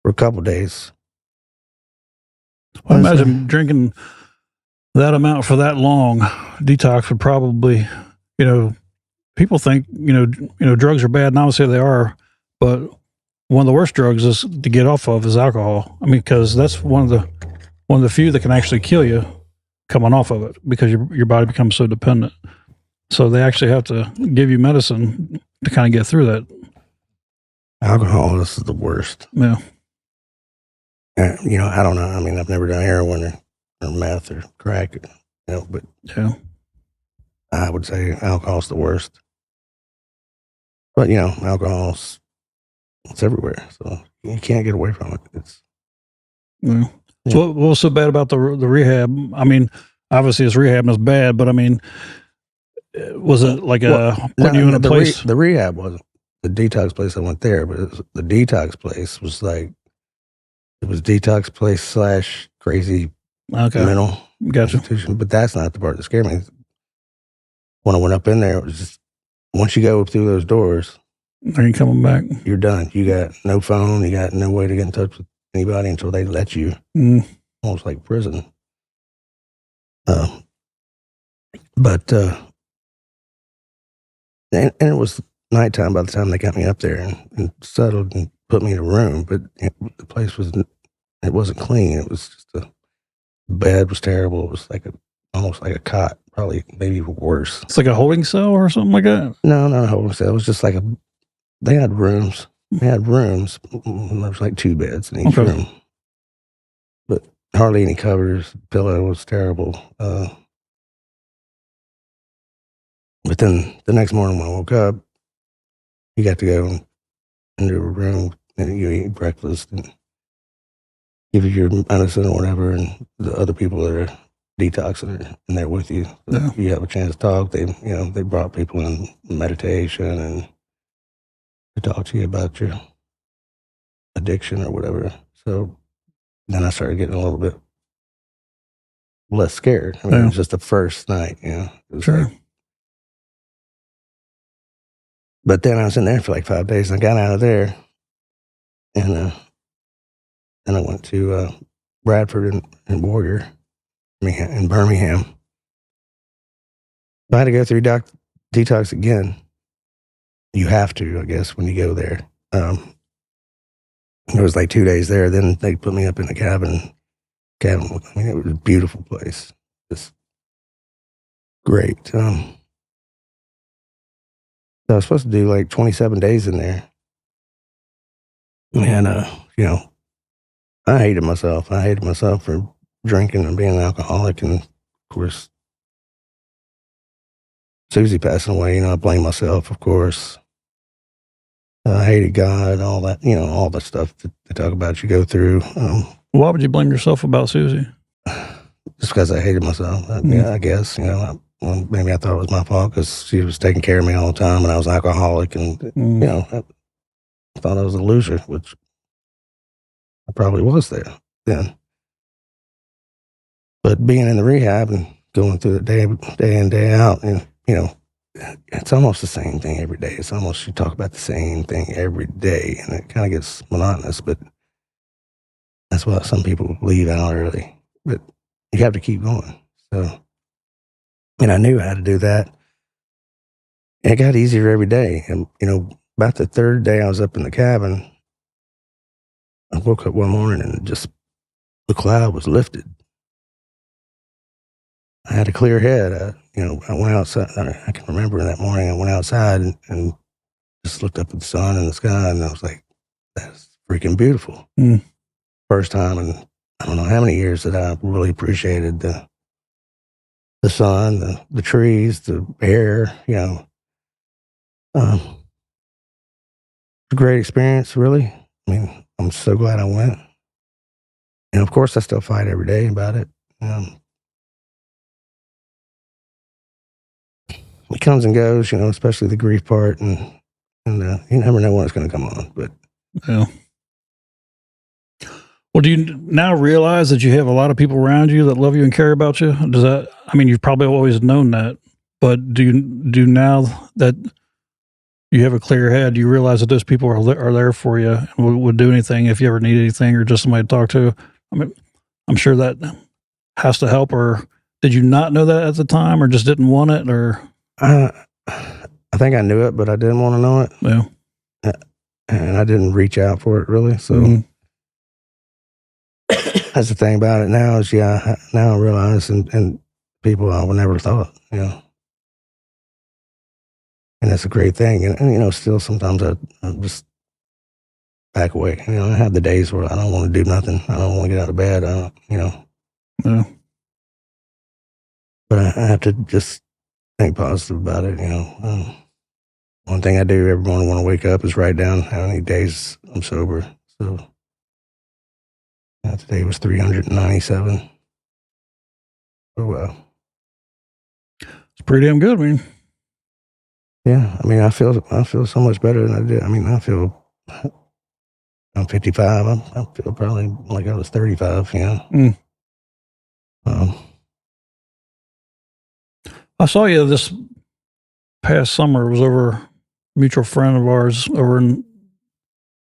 Speaker 2: For a couple of days.
Speaker 1: I imagine drinking that amount for that long, detox would probably, people think, drugs are bad, and obviously they are, but one of the worst drugs is to get off of is alcohol. I mean, because that's one of the few that can actually kill you coming off of it, because your body becomes so dependent. So they actually have to give you medicine to kind of get through that.
Speaker 2: Alcohol, this is the worst.
Speaker 1: Yeah.
Speaker 2: I don't know. I mean, I've never done heroin or meth or crack, but
Speaker 1: yeah,
Speaker 2: I would say alcohol's the worst. But, alcohol's, it's everywhere. So you can't get away from it.
Speaker 1: Yeah. So what was so bad about the rehab? I mean, obviously it's rehab and it's bad, but I mean, was it like putting you in a place?
Speaker 2: The rehab wasn't the detox place. I went there, but the detox place was like, it was detox place / crazy mental institution. But that's not the part that scared me. When I went up in there, it was just, once you go through those doors,
Speaker 1: are you coming back? You're
Speaker 2: done. You got no phone. You got no way to get in touch with anybody until they let you. Almost like prison. But and it was nighttime by the time they got me up there and settled and put me in a room. But the place wasn't clean. It was just the bed was terrible. It was like almost like a cot, probably maybe even worse.
Speaker 1: It's like a holding cell or something like that?
Speaker 2: No, not a holding cell. It was just like they had rooms. There was like 2 beds in each room. But hardly any covers. Pillow was terrible. But then the next morning when I woke up, you got to go into a room and you eat breakfast and give you your medicine or whatever, and the other people that are detoxing are in there with you. So you have a chance to talk. They brought people in meditation and to talk to you about your addiction or whatever. So then I started getting a little bit less scared. I mean, it was just the first night, It was
Speaker 1: sure.
Speaker 2: But then I was in there for like 5 days, and I got out of there, and then I went to Bradford and Warrior, in Birmingham. I had to go through detox again. You have to, I guess, when you go there. It was like 2 days there. Then they put me up in the cabin. I mean, it was a beautiful place. Just great. So I was supposed to do like 27 days in there. And, I hated myself. I hated myself for drinking and being an alcoholic. And, of course, Susie passing away, I blame myself, of course. I hated God, all that, all the stuff that they talk about you go through.
Speaker 1: Why would you blame yourself about Susie?
Speaker 2: Just because I hated myself. I guess, maybe I thought it was my fault because she was taking care of me all the time and I was an alcoholic and, I thought I was a loser, which I probably was there then. But being in the rehab and going through the day in, day out, and, it's almost the same thing every day. It's almost, you talk about the same thing every day, and it kind of gets monotonous, but that's why some people leave out early. But you have to keep going. So, and I knew how to do that. And it got easier every day. And, about the 3rd day I was up in the cabin, I woke up one morning and just the cloud was lifted. I had a clear head. I went outside. I can remember that morning I went outside and just looked up at the sun and the sky, and I was like, that's freaking beautiful. First time in I don't know how many years that I really appreciated the sun, the trees, the air, a great experience, really. I mean, I'm so glad I went. And of course, I still fight every day about it. It comes and goes, especially the grief part, and you never know when it's going to come on. But
Speaker 1: yeah. Well, do you now realize that you have a lot of people around you that love you and care about you? Does that? I mean, you've probably always known that, but do now that you have a clear head, you realize that those people are there for you and would do anything if you ever need anything or just somebody to talk to? I mean, I'm sure that has to help. Or did you not know that at the time, or just didn't want it? Or
Speaker 2: I think I knew it, but I didn't want to know it.
Speaker 1: Yeah,
Speaker 2: and I didn't reach out for it really. So that's the thing about it now is, now I realize, and people I would never thought, and that's a great thing. And still sometimes I just back away. I have the days where I don't want to do nothing. I don't want to get out of bed.
Speaker 1: Yeah.
Speaker 2: But I have to just think positive about it. One thing I do every morning when I wake up is write down how many days I'm sober. So today was 397. Oh wow,
Speaker 1: It's pretty damn good. I mean,
Speaker 2: yeah. I mean, I feel so much better than I did. I mean, I'm 55. I feel probably like I was 35.
Speaker 1: I saw you this past summer. It was over a mutual friend of ours over in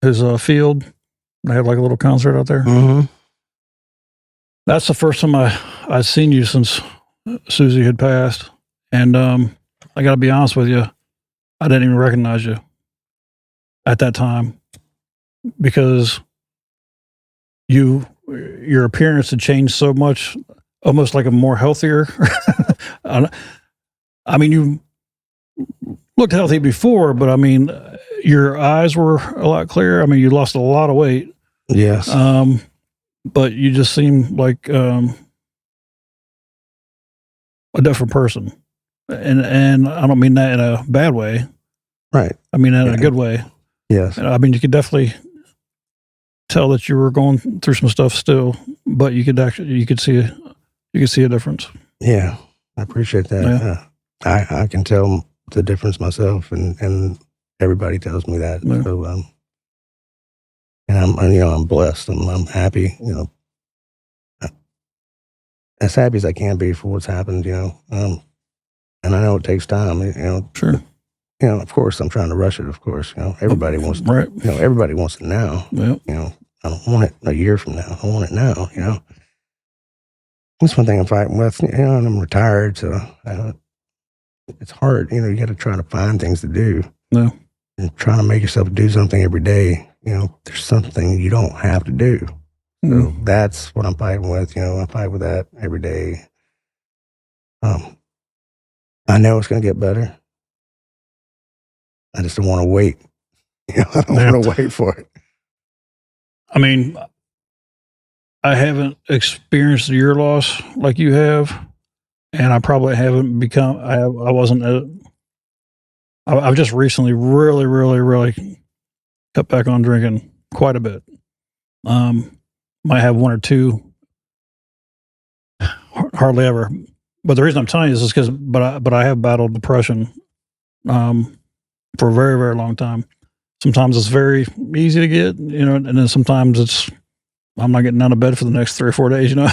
Speaker 1: his field. They had like a little concert out there.
Speaker 2: Mm-hmm.
Speaker 1: That's the first time I'd seen you since Susie had passed. And I got to be honest with you, I didn't even recognize you at that time because your appearance had changed so much, almost like a more healthier. I mean, you looked healthy before, but I mean, your eyes were a lot clearer. I mean, you lost a lot of weight.
Speaker 2: Yes.
Speaker 1: But you just seem like a different person. And I don't mean that in a bad way.
Speaker 2: Right.
Speaker 1: I mean that in a good way.
Speaker 2: Yes.
Speaker 1: I mean, you could definitely tell that you were going through some stuff still, but you could see a difference.
Speaker 2: Yeah. I appreciate that.
Speaker 1: Yeah.
Speaker 2: I can tell the difference myself, and everybody tells me that.
Speaker 1: Yeah.
Speaker 2: So, and I'm blessed. I'm happy, as happy as I can be for what's happened, and I know it takes time,
Speaker 1: Sure.
Speaker 2: Of course I'm trying to rush it. Of course, everybody wants,
Speaker 1: right.
Speaker 2: Everybody wants it now.
Speaker 1: Yeah.
Speaker 2: I don't want it a year from now. I want it now. That's one thing I'm fighting with. And I'm retired, so it's hard. You got to try to find things to do.
Speaker 1: No.
Speaker 2: And trying to make yourself do something every day. There's something you don't have to do. So that's what I'm fighting with. I fight with that every day. I know it's going to get better. I just don't want to wait. I don't want to wait for it.
Speaker 1: I mean, I haven't experienced your loss like you have, and I probably haven't become. I wasn't. I've just recently really, really, really cut back on drinking quite a bit. Might have one or two, hardly ever. But the reason I'm telling you this is because, but I have battled depression, for a very, very long time. Sometimes it's very easy to get, and then sometimes I'm not getting out of bed for the next 3 or 4 days. I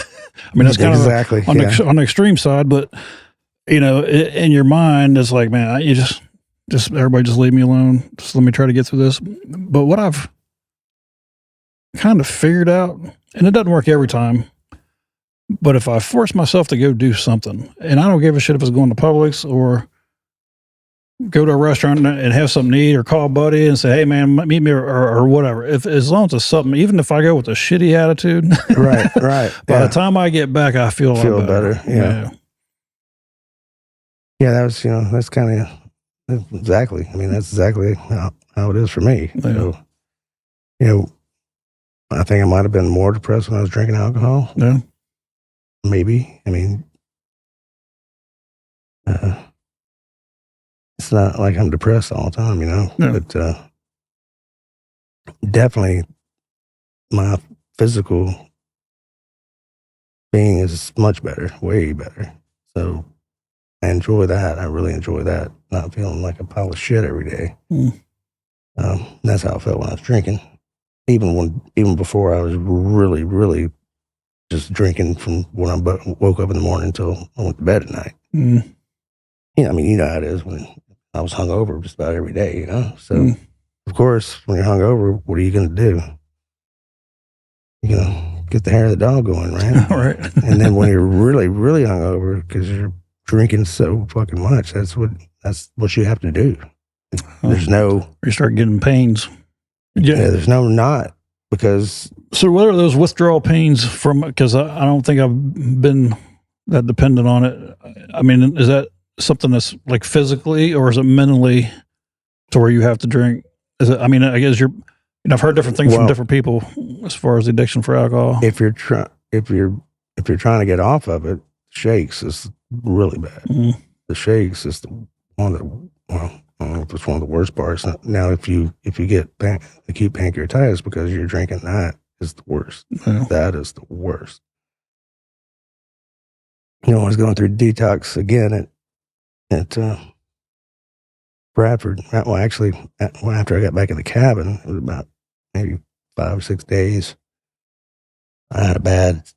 Speaker 1: mean, that's kind
Speaker 2: exactly
Speaker 1: of on the extreme side, but in your mind, it's like, man, you just everybody just leave me alone. Just let me try to get through this. But what I've kind of figured out, and it doesn't work every time, but if I force myself to go do something, and I don't give a shit if it's going to Publix or go to a restaurant and have something to eat, or call a buddy and say, "Hey, man, meet me," or whatever. As long as it's something, even if I go with a shitty attitude,
Speaker 2: right.
Speaker 1: By the time I get back, I feel a lot better.
Speaker 2: Yeah. That was, that's kind of exactly. I mean, that's exactly how it is for me.
Speaker 1: Yeah.
Speaker 2: So, I think I might have been more depressed when I was drinking alcohol.
Speaker 1: Yeah.
Speaker 2: Maybe. I mean, it's not like I'm depressed all the time,
Speaker 1: No.
Speaker 2: but definitely my physical being is much better, way better. So I enjoy that. I really enjoy that. Not feeling like a pile of shit every day. That's how I felt when I was drinking. Even before I was really, really just drinking from when I woke up in the morning until I went to bed at night. I mean, you know how it is when I was hungover just about every day, So, of course, when you're hungover, what are you going to do? You're going to get the hair of the dog going, right?
Speaker 1: Right.
Speaker 2: And then when you're really, really hungover because you're drinking so fucking much, that's what you have to do. There's no...
Speaker 1: You start getting pains.
Speaker 2: Yeah, there's no not, because...
Speaker 1: So what are those withdrawal pains from? Because I don't think I've been that dependent on it. I mean, is that something that's like physically, or is it mentally to where you have to drink? Is it? I mean, I guess I've heard different things from different people as far as the addiction for alcohol.
Speaker 2: If you're trying to get off of it, shakes is really bad. The shakes is one of the, I don't know if it's one of the worst parts. Now, if you get acute pancreatitis because you're drinking, that is the worst.
Speaker 1: Yeah.
Speaker 2: That is the worst. I was going through detox again at Bradford. Well, actually, after I got back in the cabin, it was about maybe 5 or 6 days. I had a bad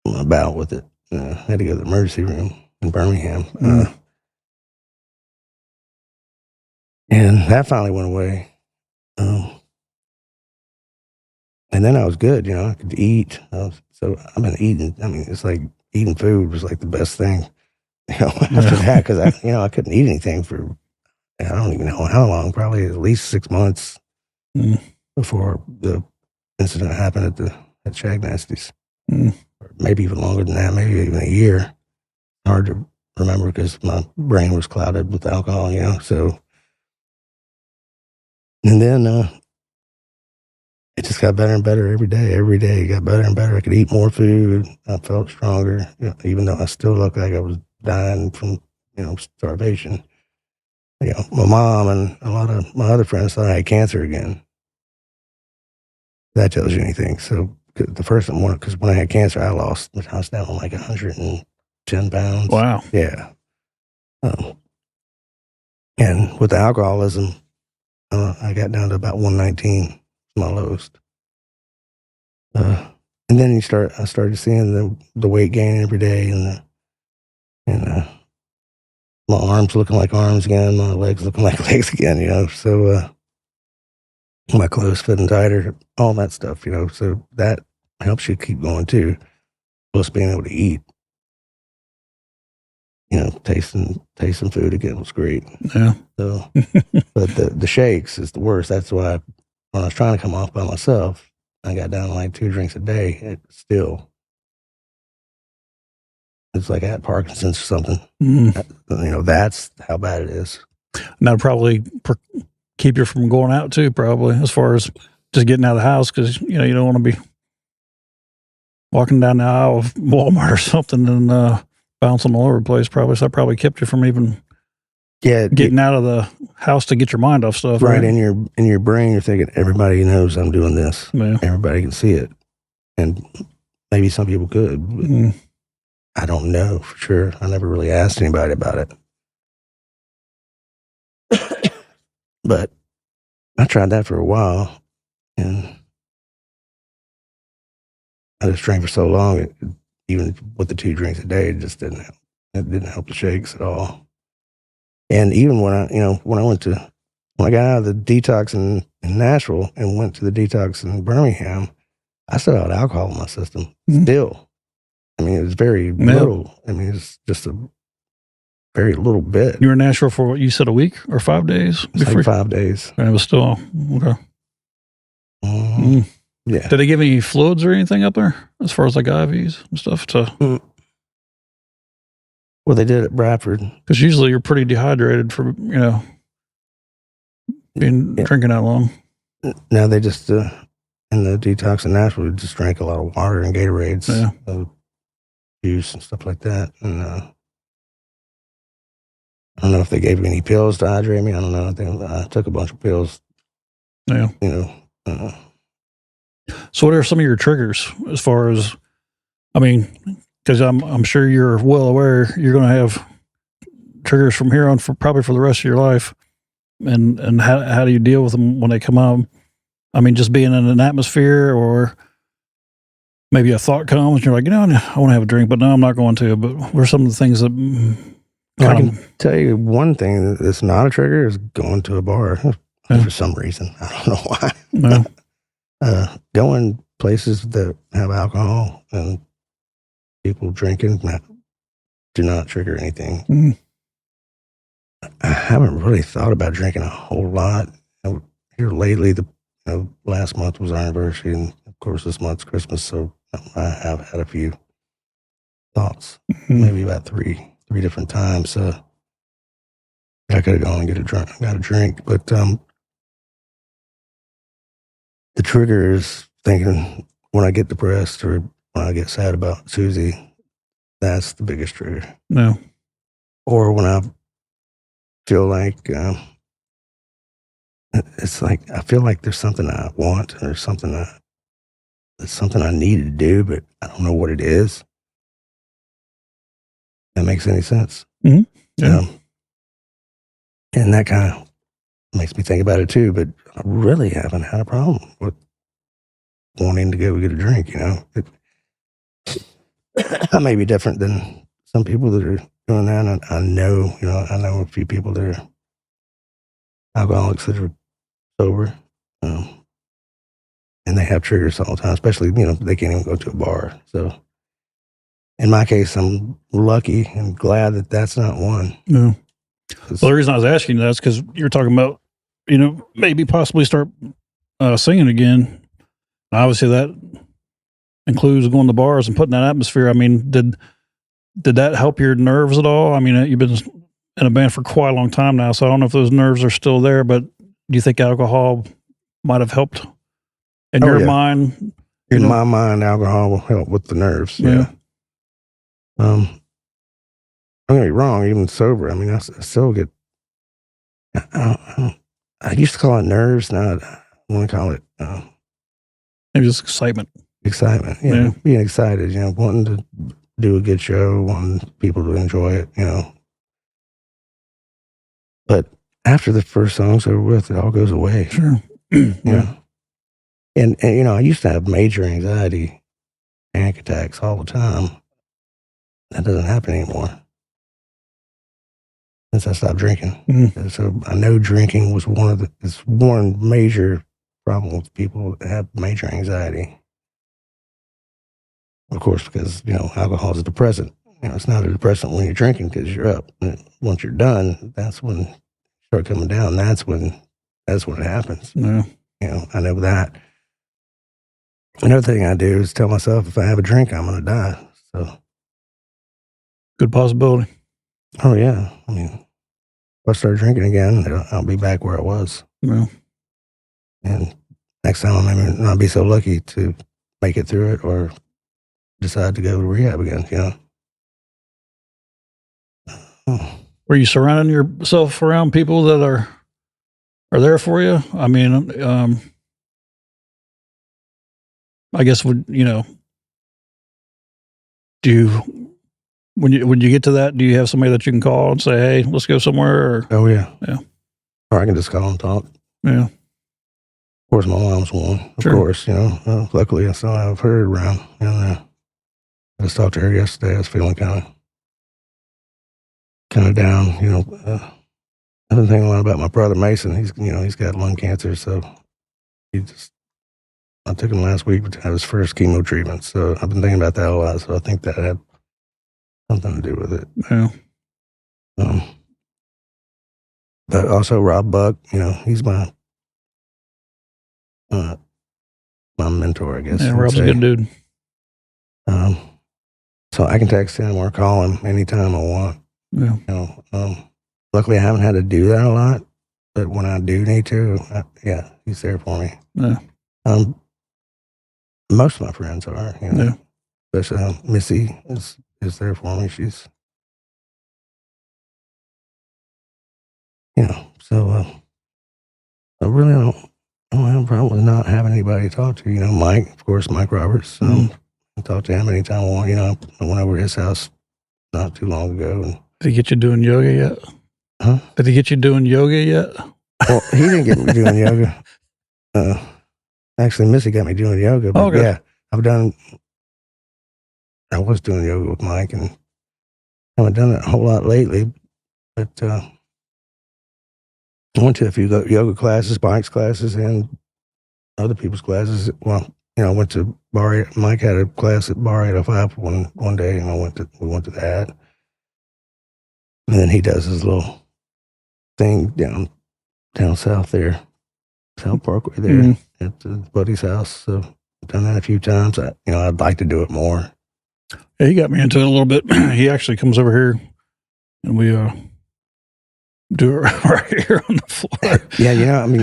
Speaker 2: bout with it. I had to go to the emergency room in Birmingham. And that finally went away. And then I was good, I could eat. So I've been eating. I mean, it's like eating food was like the best thing, after that, because I couldn't eat anything for, I don't even know how long, probably at least 6 months before the incident happened at Shag Nasty's. Or maybe even longer than that, maybe even a year. Hard to remember because my brain was clouded with alcohol, so. And then it just got better and better every day. Every day it got better and better. I could eat more food. I felt stronger, even though I still looked like I was dying from, starvation. My mom and a lot of my other friends thought I had cancer again. That tells you anything. So the first one, because when I had cancer, I was down on like 110 pounds.
Speaker 1: Wow.
Speaker 2: Yeah. And with the alcoholism, I got down to about 119, my lowest. And then I started seeing the weight gain every day, and my arms looking like arms again, my legs looking like legs again, So my clothes fitting tighter, all that stuff, So that helps you keep going too. Plus being able to eat, tasting food again was great.
Speaker 1: Yeah.
Speaker 2: So, but the shakes is the worst. That's why when I was trying to come off by myself, I got down to like 2 drinks a day. It's like I had Parkinson's or something. That's how bad it is.
Speaker 1: And that'll probably keep you from going out too, probably, as far as just getting out of the house, because, you don't want to be walking down the aisle of Walmart or something and bouncing all over the place, probably. So that probably kept you from even getting out of the house to get your mind off stuff.
Speaker 2: Right. In your brain, you're thinking, everybody knows I'm doing this.
Speaker 1: Yeah.
Speaker 2: Everybody can see it. And maybe some people could. But I don't know for sure. I never really asked anybody about it. But I tried that for a while, and I just drank for so long. Even with the 2 drinks a day, it just didn't help. It didn't help the shakes at all. And even when I got out of the detox in Nashville and went to the detox in Birmingham, I still had alcohol in my system. Still, I mean, it was very little. I mean, it's just very little bit.
Speaker 1: You were in Nashville for what you said, a week or 5 days?
Speaker 2: It's like 5 days.
Speaker 1: And it was still okay.
Speaker 2: Yeah.
Speaker 1: Did they give any fluids or anything up there as far as like IVs and stuff?
Speaker 2: Well, they did at Bradford,
Speaker 1: because usually you're pretty dehydrated for drinking that long.
Speaker 2: Now they just in the detox in Nashville, we just drank a lot of water and Gatorades, juice and stuff like that. And I don't know if they gave me any pills to hydrate me. I don't know. I took a bunch of pills.
Speaker 1: Yeah. So what are some of your triggers as far as, because I'm sure you're well aware you're going to have triggers from here on probably for the rest of your life. And how do you deal with them when they come up? Just being in an atmosphere, or maybe a thought comes and you're like, I want to have a drink, but no, I'm not going to. But what are some of the things that
Speaker 2: I can tell you one thing that's not a trigger is going to a bar for some reason. I don't know why. Going places that have alcohol and people drinking do not trigger anything. I haven't really thought about drinking a whole lot. Here lately, last month was our anniversary, and of course this month's Christmas, so I have had a few thoughts, maybe about three different times. I could have gone and got a drink, but the trigger is thinking when I get depressed or when I get sad about Susie. That's the biggest trigger.
Speaker 1: No.
Speaker 2: Or when I feel like it's like I feel like there's something I want or something it's something I need to do, but I don't know what it is. That makes any sense?
Speaker 1: Mm-hmm. Yeah.
Speaker 2: And that kind of makes me think about it too. But I really haven't had a problem with wanting to go get a drink. I may be different than some people that are doing that. And I know a few people that are alcoholics that are sober, and they have triggers all the time, especially, they can't even go to a bar. So in my case, I'm lucky and glad that that's not one.
Speaker 1: No. Well, the reason I was asking you that is because you're talking about, maybe possibly start singing again. Obviously that includes going to bars and putting that atmosphere. Did that help your nerves at all? You've been in a band for quite a long time now, so I don't know if those nerves are still there, but do you think alcohol might have helped in your mind?
Speaker 2: In my mind, alcohol will help with the nerves. Yeah. I'm gonna be wrong. Even sober, I still get. I used to call it nerves. Now I want to call it
Speaker 1: maybe just excitement.
Speaker 2: Excitement, yeah. Being excited, wanting to do a good show, wanting people to enjoy it, But after the first song's over with, it all goes away.
Speaker 1: Sure.
Speaker 2: Yeah. And I used to have major anxiety, panic attacks all the time. That doesn't happen anymore since I stopped drinking. Mm-hmm. So I know drinking was one major problem with people that have major anxiety. Of course, because, alcohol is a depressant. It's not a depressant when you're drinking because you're up. And once you're done, that's when you start coming down. That's when it happens.
Speaker 1: Yeah.
Speaker 2: I know that. Another thing I do is tell myself if I have a drink, I'm going to die. So,
Speaker 1: good possibility.
Speaker 2: Oh, yeah. If I start drinking again, I'll be back where I was.
Speaker 1: Yeah.
Speaker 2: And next time I may not be so lucky to make it through it or decide to go to rehab again,
Speaker 1: Were you surrounding yourself around people that are there for you? I guess do you, when you get to that, do you have somebody that you can call and say, hey, let's go somewhere? Or?
Speaker 2: Oh, yeah.
Speaker 1: Yeah.
Speaker 2: Or I can just call and talk.
Speaker 1: Yeah.
Speaker 2: Of course, my mom's one. Of course, luckily I still have her around. I just talked to her yesterday. I was feeling kind of down. I've been thinking a lot about my brother Mason. He's got lung cancer, so I took him last week to have his first chemo treatment. So I've been thinking about that a lot. So I think that had something to do with it.
Speaker 1: Yeah.
Speaker 2: But also Rob Buck, he's my mentor, I guess.
Speaker 1: Yeah, Rob's a good dude.
Speaker 2: So I can text him or call him anytime I want.
Speaker 1: Yeah.
Speaker 2: Luckily I haven't had to do that a lot, but when I do need to, he's there for me.
Speaker 1: Yeah.
Speaker 2: Most of my friends are,
Speaker 1: Yeah.
Speaker 2: especially Missy is there for me. She's, so I really don't have a problem with not having anybody to talk to. Mike, of course, Mike Roberts. I talk to him anytime I want. I went over to his house not too long ago. And,
Speaker 1: did he get you doing yoga yet?
Speaker 2: Huh?
Speaker 1: Did he get you doing yoga yet?
Speaker 2: Well, he didn't get me doing yoga. Actually, Missy got me doing yoga. But
Speaker 1: okay.
Speaker 2: Yeah, I was doing yoga with Mike, and haven't done it a whole lot lately. But I went to a few yoga classes, Mike's classes, and other people's classes. Well, I went to Mike had a class at Bar 805 one day, and we went to that. And then he does his little thing down south there, South Parkway there at his buddy's house. So I've done that a few times. I'd like to do it more.
Speaker 1: Yeah, he got me into it a little bit. He actually comes over here, and we do it right here on the floor.
Speaker 2: Yeah,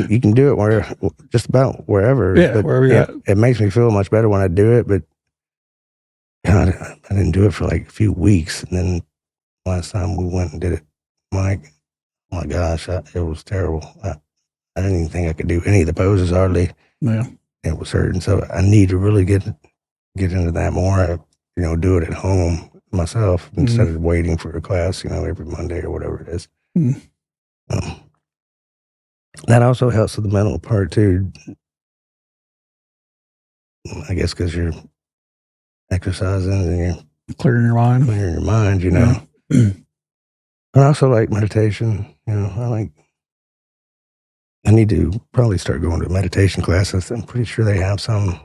Speaker 2: you can do it just about wherever.
Speaker 1: Yeah, wherever you're at.
Speaker 2: It makes me feel much better when I do it, but I didn't do it for like a few weeks. And then last time we went and did it, Mike, oh my gosh, it was terrible. I didn't even think I could do any of the poses hardly.
Speaker 1: Yeah.
Speaker 2: It was hurting. So I need to really get into that more. Do it at home myself instead of waiting for a class, every Monday or whatever it is. That also helps with the mental part too. I guess because you're exercising and you're
Speaker 1: clearing your mind.
Speaker 2: Yeah. I also like meditation. I need to probably start going to meditation classes. I'm pretty sure they have some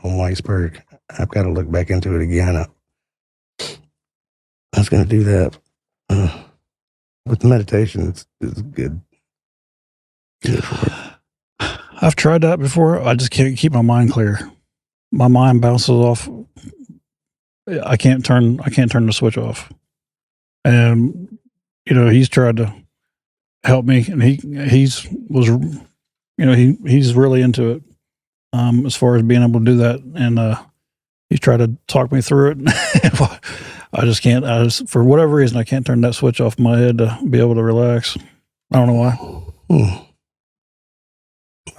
Speaker 2: on Weisberg. I've got to look back into it again. I was going to do that. With the meditation, it's good. Good for it.
Speaker 1: I've tried that before. I just can't keep my mind clear. My mind bounces off. I can't turn the switch off. And he's tried to help me, and he's really into it. As far as being able to do that, and he's tried to talk me through it. I just can't. For whatever reason, I can't turn that switch off in my head to be able to relax. I don't know why.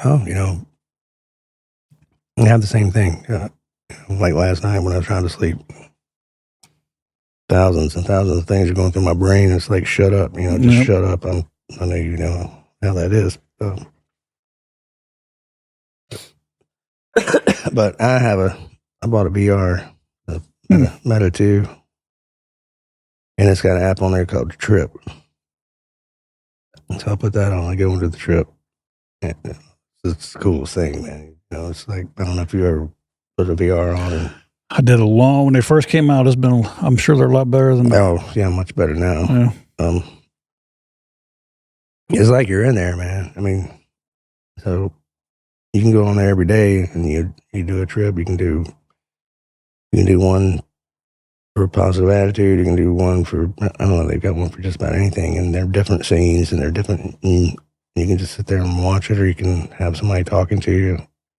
Speaker 2: Well, I have the same thing. Like last night when I was trying to sleep, thousands and thousands of things are going through my brain. It's like, shut up, just shut up. I know you know how that is. But I bought a VR, Meta 2, and it's got an app on there called the Trip. So I put that on. I go into the Trip. And it's the coolest thing, man. It's like, I don't know if you ever put a VR on. And,
Speaker 1: I did when they first came out. I'm sure they're a lot better than.
Speaker 2: Oh yeah, much better now. Yeah. It's like you're in there, man. I mean, so you can go on there every day, and you do a trip. You can do one for a positive attitude. You can do one for, I don't know. They've got one for just about anything, and they're different scenes, and they're different. And you can just sit there and watch it, or you can have somebody talking to you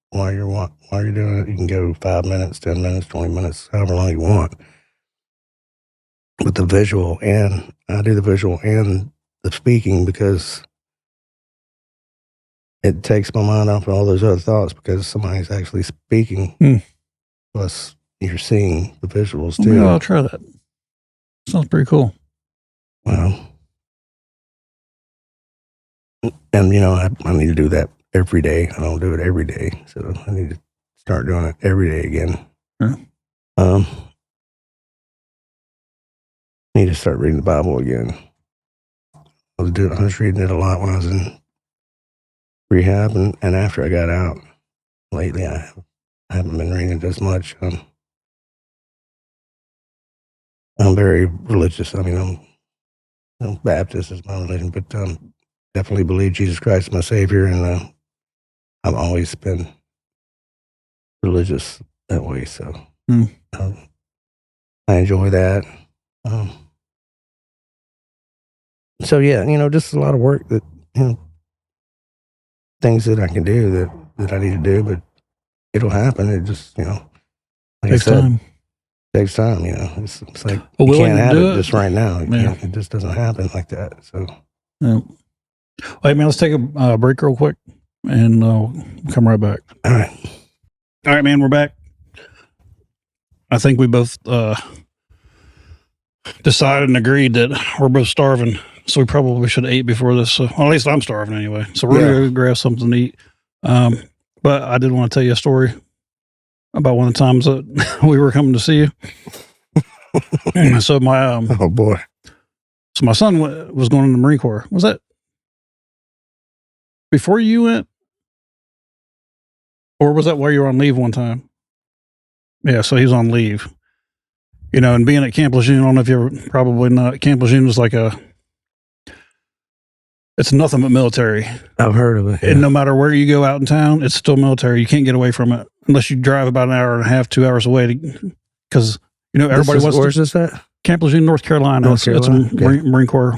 Speaker 2: while you're doing it. You can go 5 minutes, 10 minutes, 20 minutes, however long you want. With the visual, and I do the visual and the speaking because it takes my mind off of all those other thoughts because somebody's actually speaking. Plus, you're seeing the visuals too.
Speaker 1: Maybe I'll try that. Sounds pretty cool.
Speaker 2: Well, and I need to do that every day. I don't do it every day, so I need to start doing it every day again.
Speaker 1: Yeah.
Speaker 2: Need to start reading the Bible again. I was reading it a lot when I was in rehab, and after I got out. Lately, I haven't been reading it as much. I'm very religious. I mean, Baptist is my religion, but definitely believe Jesus Christ is my Savior, and I've always been religious that way. So I enjoy that. So yeah, just a lot of work that things that I can do that I need to do, but it'll happen. It just like
Speaker 1: takes time.
Speaker 2: Takes time. It's like
Speaker 1: Well,
Speaker 2: you can't have it
Speaker 1: it
Speaker 2: just right now.
Speaker 1: Yeah.
Speaker 2: It just doesn't happen like that. So
Speaker 1: yeah. Hey man, let's take a break real quick and come right back.
Speaker 2: All
Speaker 1: right, man, we're back. I think we both decided and agreed that we're both starving, so we probably should have ate before this. Well, at least I'm starving anyway. So we're gonna go grab something to eat. But I did want to tell you a story about one of the times that we were coming to see you. So my
Speaker 2: oh boy,
Speaker 1: so my son was going in the Marine Corps. Was that before you went, or was that while you were on leave one time? Yeah, so he was on leave. And being at Camp Lejeune, I don't know if you ever, probably not. Camp Lejeune is like it's nothing but military.
Speaker 2: I've heard of it. Yeah.
Speaker 1: And no matter where you go out in town, it's still military. You can't get away from it unless you drive about an hour and a half, 2 hours away. Because, everybody wants to.
Speaker 2: Where's this at?
Speaker 1: Camp Lejeune, North Carolina. It's a Marine Corps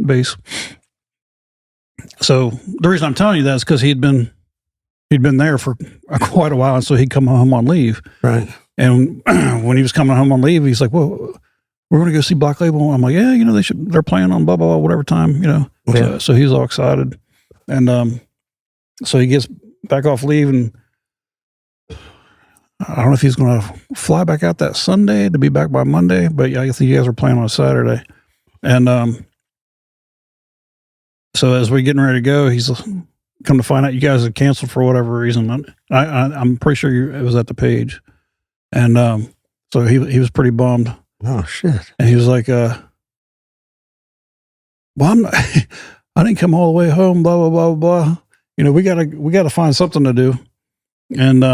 Speaker 1: base. So the reason I'm telling you that is because he'd been there for quite a while, and so he'd come home on leave.
Speaker 2: Right.
Speaker 1: And when he was coming home on leave, he's like, "Well, we're going to go see Black Label." I'm like, "Yeah, they're playing on blah blah blah, whatever time, Yeah. So he's all excited, and so he gets back off leave, and I don't know if he's going to fly back out that Sunday to be back by Monday, but yeah, I think you guys are playing on a Saturday, and so as we're getting ready to go, he's come to find out you guys had canceled for whatever reason. I'm pretty sure it was at the page. And so he was pretty bummed.
Speaker 2: Oh shit!
Speaker 1: And he was like, "Well, I didn't come all the way home. Blah blah blah blah. We gotta find something to do." And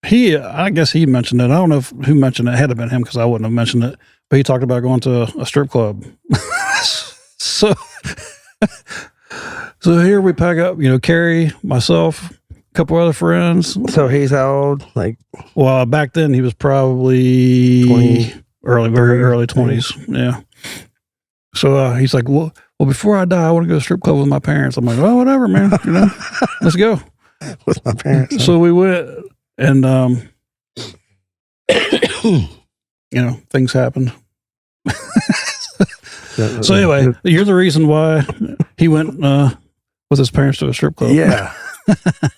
Speaker 1: I guess he mentioned it. I don't know who mentioned it. It had to have been him because I wouldn't have mentioned it. But he talked about going to a strip club. So here we pack up. Carrie, myself, a couple other friends.
Speaker 2: So he's how old?
Speaker 1: Well, back then he was probably
Speaker 2: 20,
Speaker 1: very early 20s. Yeah. So he's like, well, before I die, I want to go to a strip club with my parents. I'm like, oh, whatever, man. Let's go.
Speaker 2: With my parents.
Speaker 1: So we went, and things happened. So anyway, you're the reason why he went with his parents to a strip club.
Speaker 2: Yeah.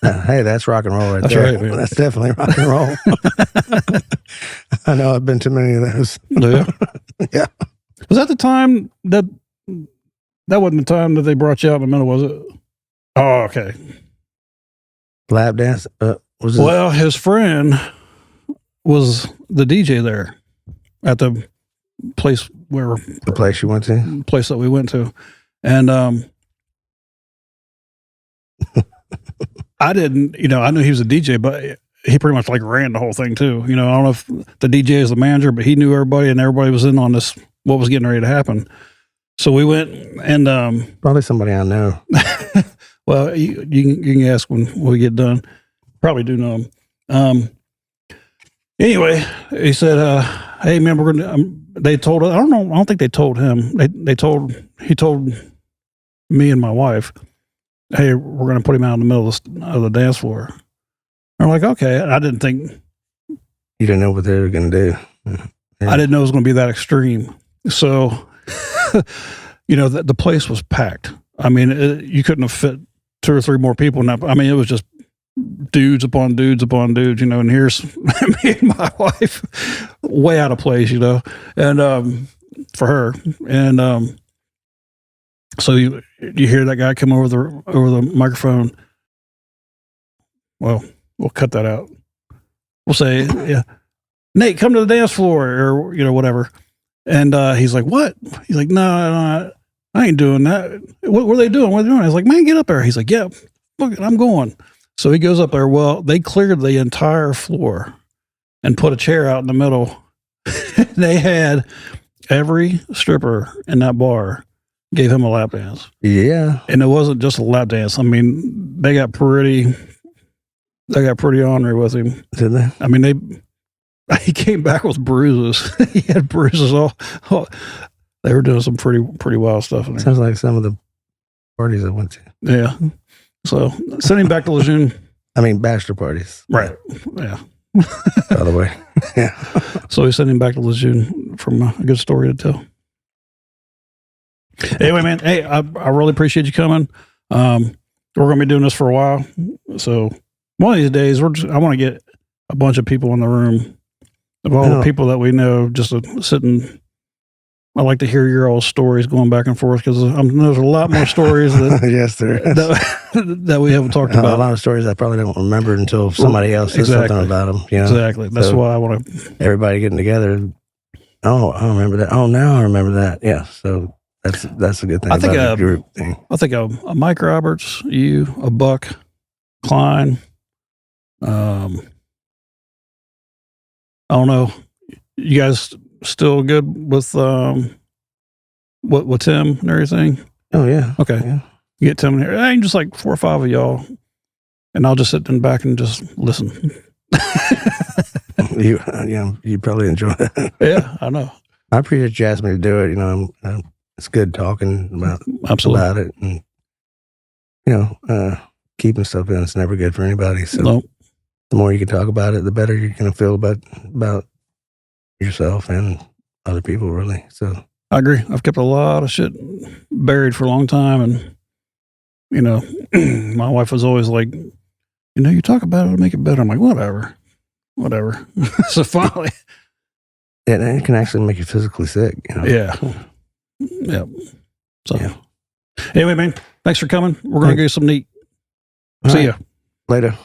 Speaker 2: Hey, that's rock and roll right
Speaker 1: That's
Speaker 2: there.
Speaker 1: Right, man.
Speaker 2: That's definitely rock and roll. I know I've been to many of those.
Speaker 1: Yeah.
Speaker 2: Yeah.
Speaker 1: Was that the time that wasn't the time that they brought you out in the middle, was it? Oh, okay.
Speaker 2: Lap dance? Was it?
Speaker 1: Well, his friend was the DJ there at the place
Speaker 2: the place you went to?
Speaker 1: The place that we went to. And I didn't, I knew he was a DJ, but he pretty much ran the whole thing too. I don't know if the DJ is the manager, but he knew everybody and everybody was in on this, what was getting ready to happen. So we went and
Speaker 2: probably somebody I know.
Speaker 1: Well, you can ask when we get done. Probably do know him. Anyway, he said, "Hey man, we're gonna." They told us. I don't think they told him. He told me and my wife, "Hey, we're gonna put him out in the middle of the dance floor." I'm like, okay. I didn't think.
Speaker 2: You didn't know what they were gonna do.
Speaker 1: Yeah. I didn't know it was gonna be that extreme. So, the place was packed. I mean, you couldn't have fit 2 or 3 more people in that. I mean, it was just dudes upon dudes upon dudes, and here's me and my wife way out of place, and for her. And so you hear that guy come over the microphone. Well, we'll cut that out. We'll say, yeah, Nate, come to the dance floor, or whatever. And he's like, what? He's like, no, I ain't doing that. What were they doing? What are they doing? I was like, man, get up there. He's like, yeah, look, I'm going. So he goes up there. Well, they cleared the entire floor and put a chair out in the middle. They had every stripper in that bar gave him a lap dance.
Speaker 2: Yeah.
Speaker 1: And it wasn't just a lap dance. I mean, they got pretty ornery with him.
Speaker 2: Did they?
Speaker 1: I mean, he came back with bruises. He had bruises all. They were doing some pretty wild stuff in there.
Speaker 2: Sounds like some of the parties I went to.
Speaker 1: Yeah. So send him back to Lejeune.
Speaker 2: I mean, bachelor parties.
Speaker 1: Right. Yeah.
Speaker 2: By the way. Yeah.
Speaker 1: So we sent him back to Lejeune from a good story to tell. Anyway, man, hey, I really appreciate you coming. We're going to be doing this for a while. So one of these days, I want to get a bunch of people in the room of all the people that we know, just sitting. I like to hear your old stories going back and forth because there's a lot more stories that
Speaker 2: yes, there is.
Speaker 1: that we haven't talked about.
Speaker 2: A lot of stories I probably don't remember until somebody else says something about them. You know?
Speaker 1: Exactly. That's why I want to.
Speaker 2: Everybody getting together. Oh, I remember that. Oh, now I remember that. Yeah. So that's a good thing.
Speaker 1: I think
Speaker 2: about the group thing.
Speaker 1: I think a Mike Roberts, you, a Buck, Klein. I don't know. You guys still good with Tim and everything?
Speaker 2: Oh yeah.
Speaker 1: Okay.
Speaker 2: Yeah.
Speaker 1: You get Tim in here. Ain't just like 4 or 5 of y'all, and I'll just sit in the back and just listen.
Speaker 2: You probably enjoy that.
Speaker 1: Yeah, I know.
Speaker 2: I appreciate you asking me to do it. You know, it's good talking about it, and keeping stuff in. It's never good for anybody. So the more you can talk about it, the better you're going to feel about yourself and other people, really. So
Speaker 1: I agree. I've kept a lot of shit buried for a long time, and my wife was always like, you talk about it to make it better. I'm like, whatever. So finally,
Speaker 2: and it can actually make you physically sick.
Speaker 1: Yeah. So anyway, man, thanks for coming. We're gonna get some neat. See ya
Speaker 2: later.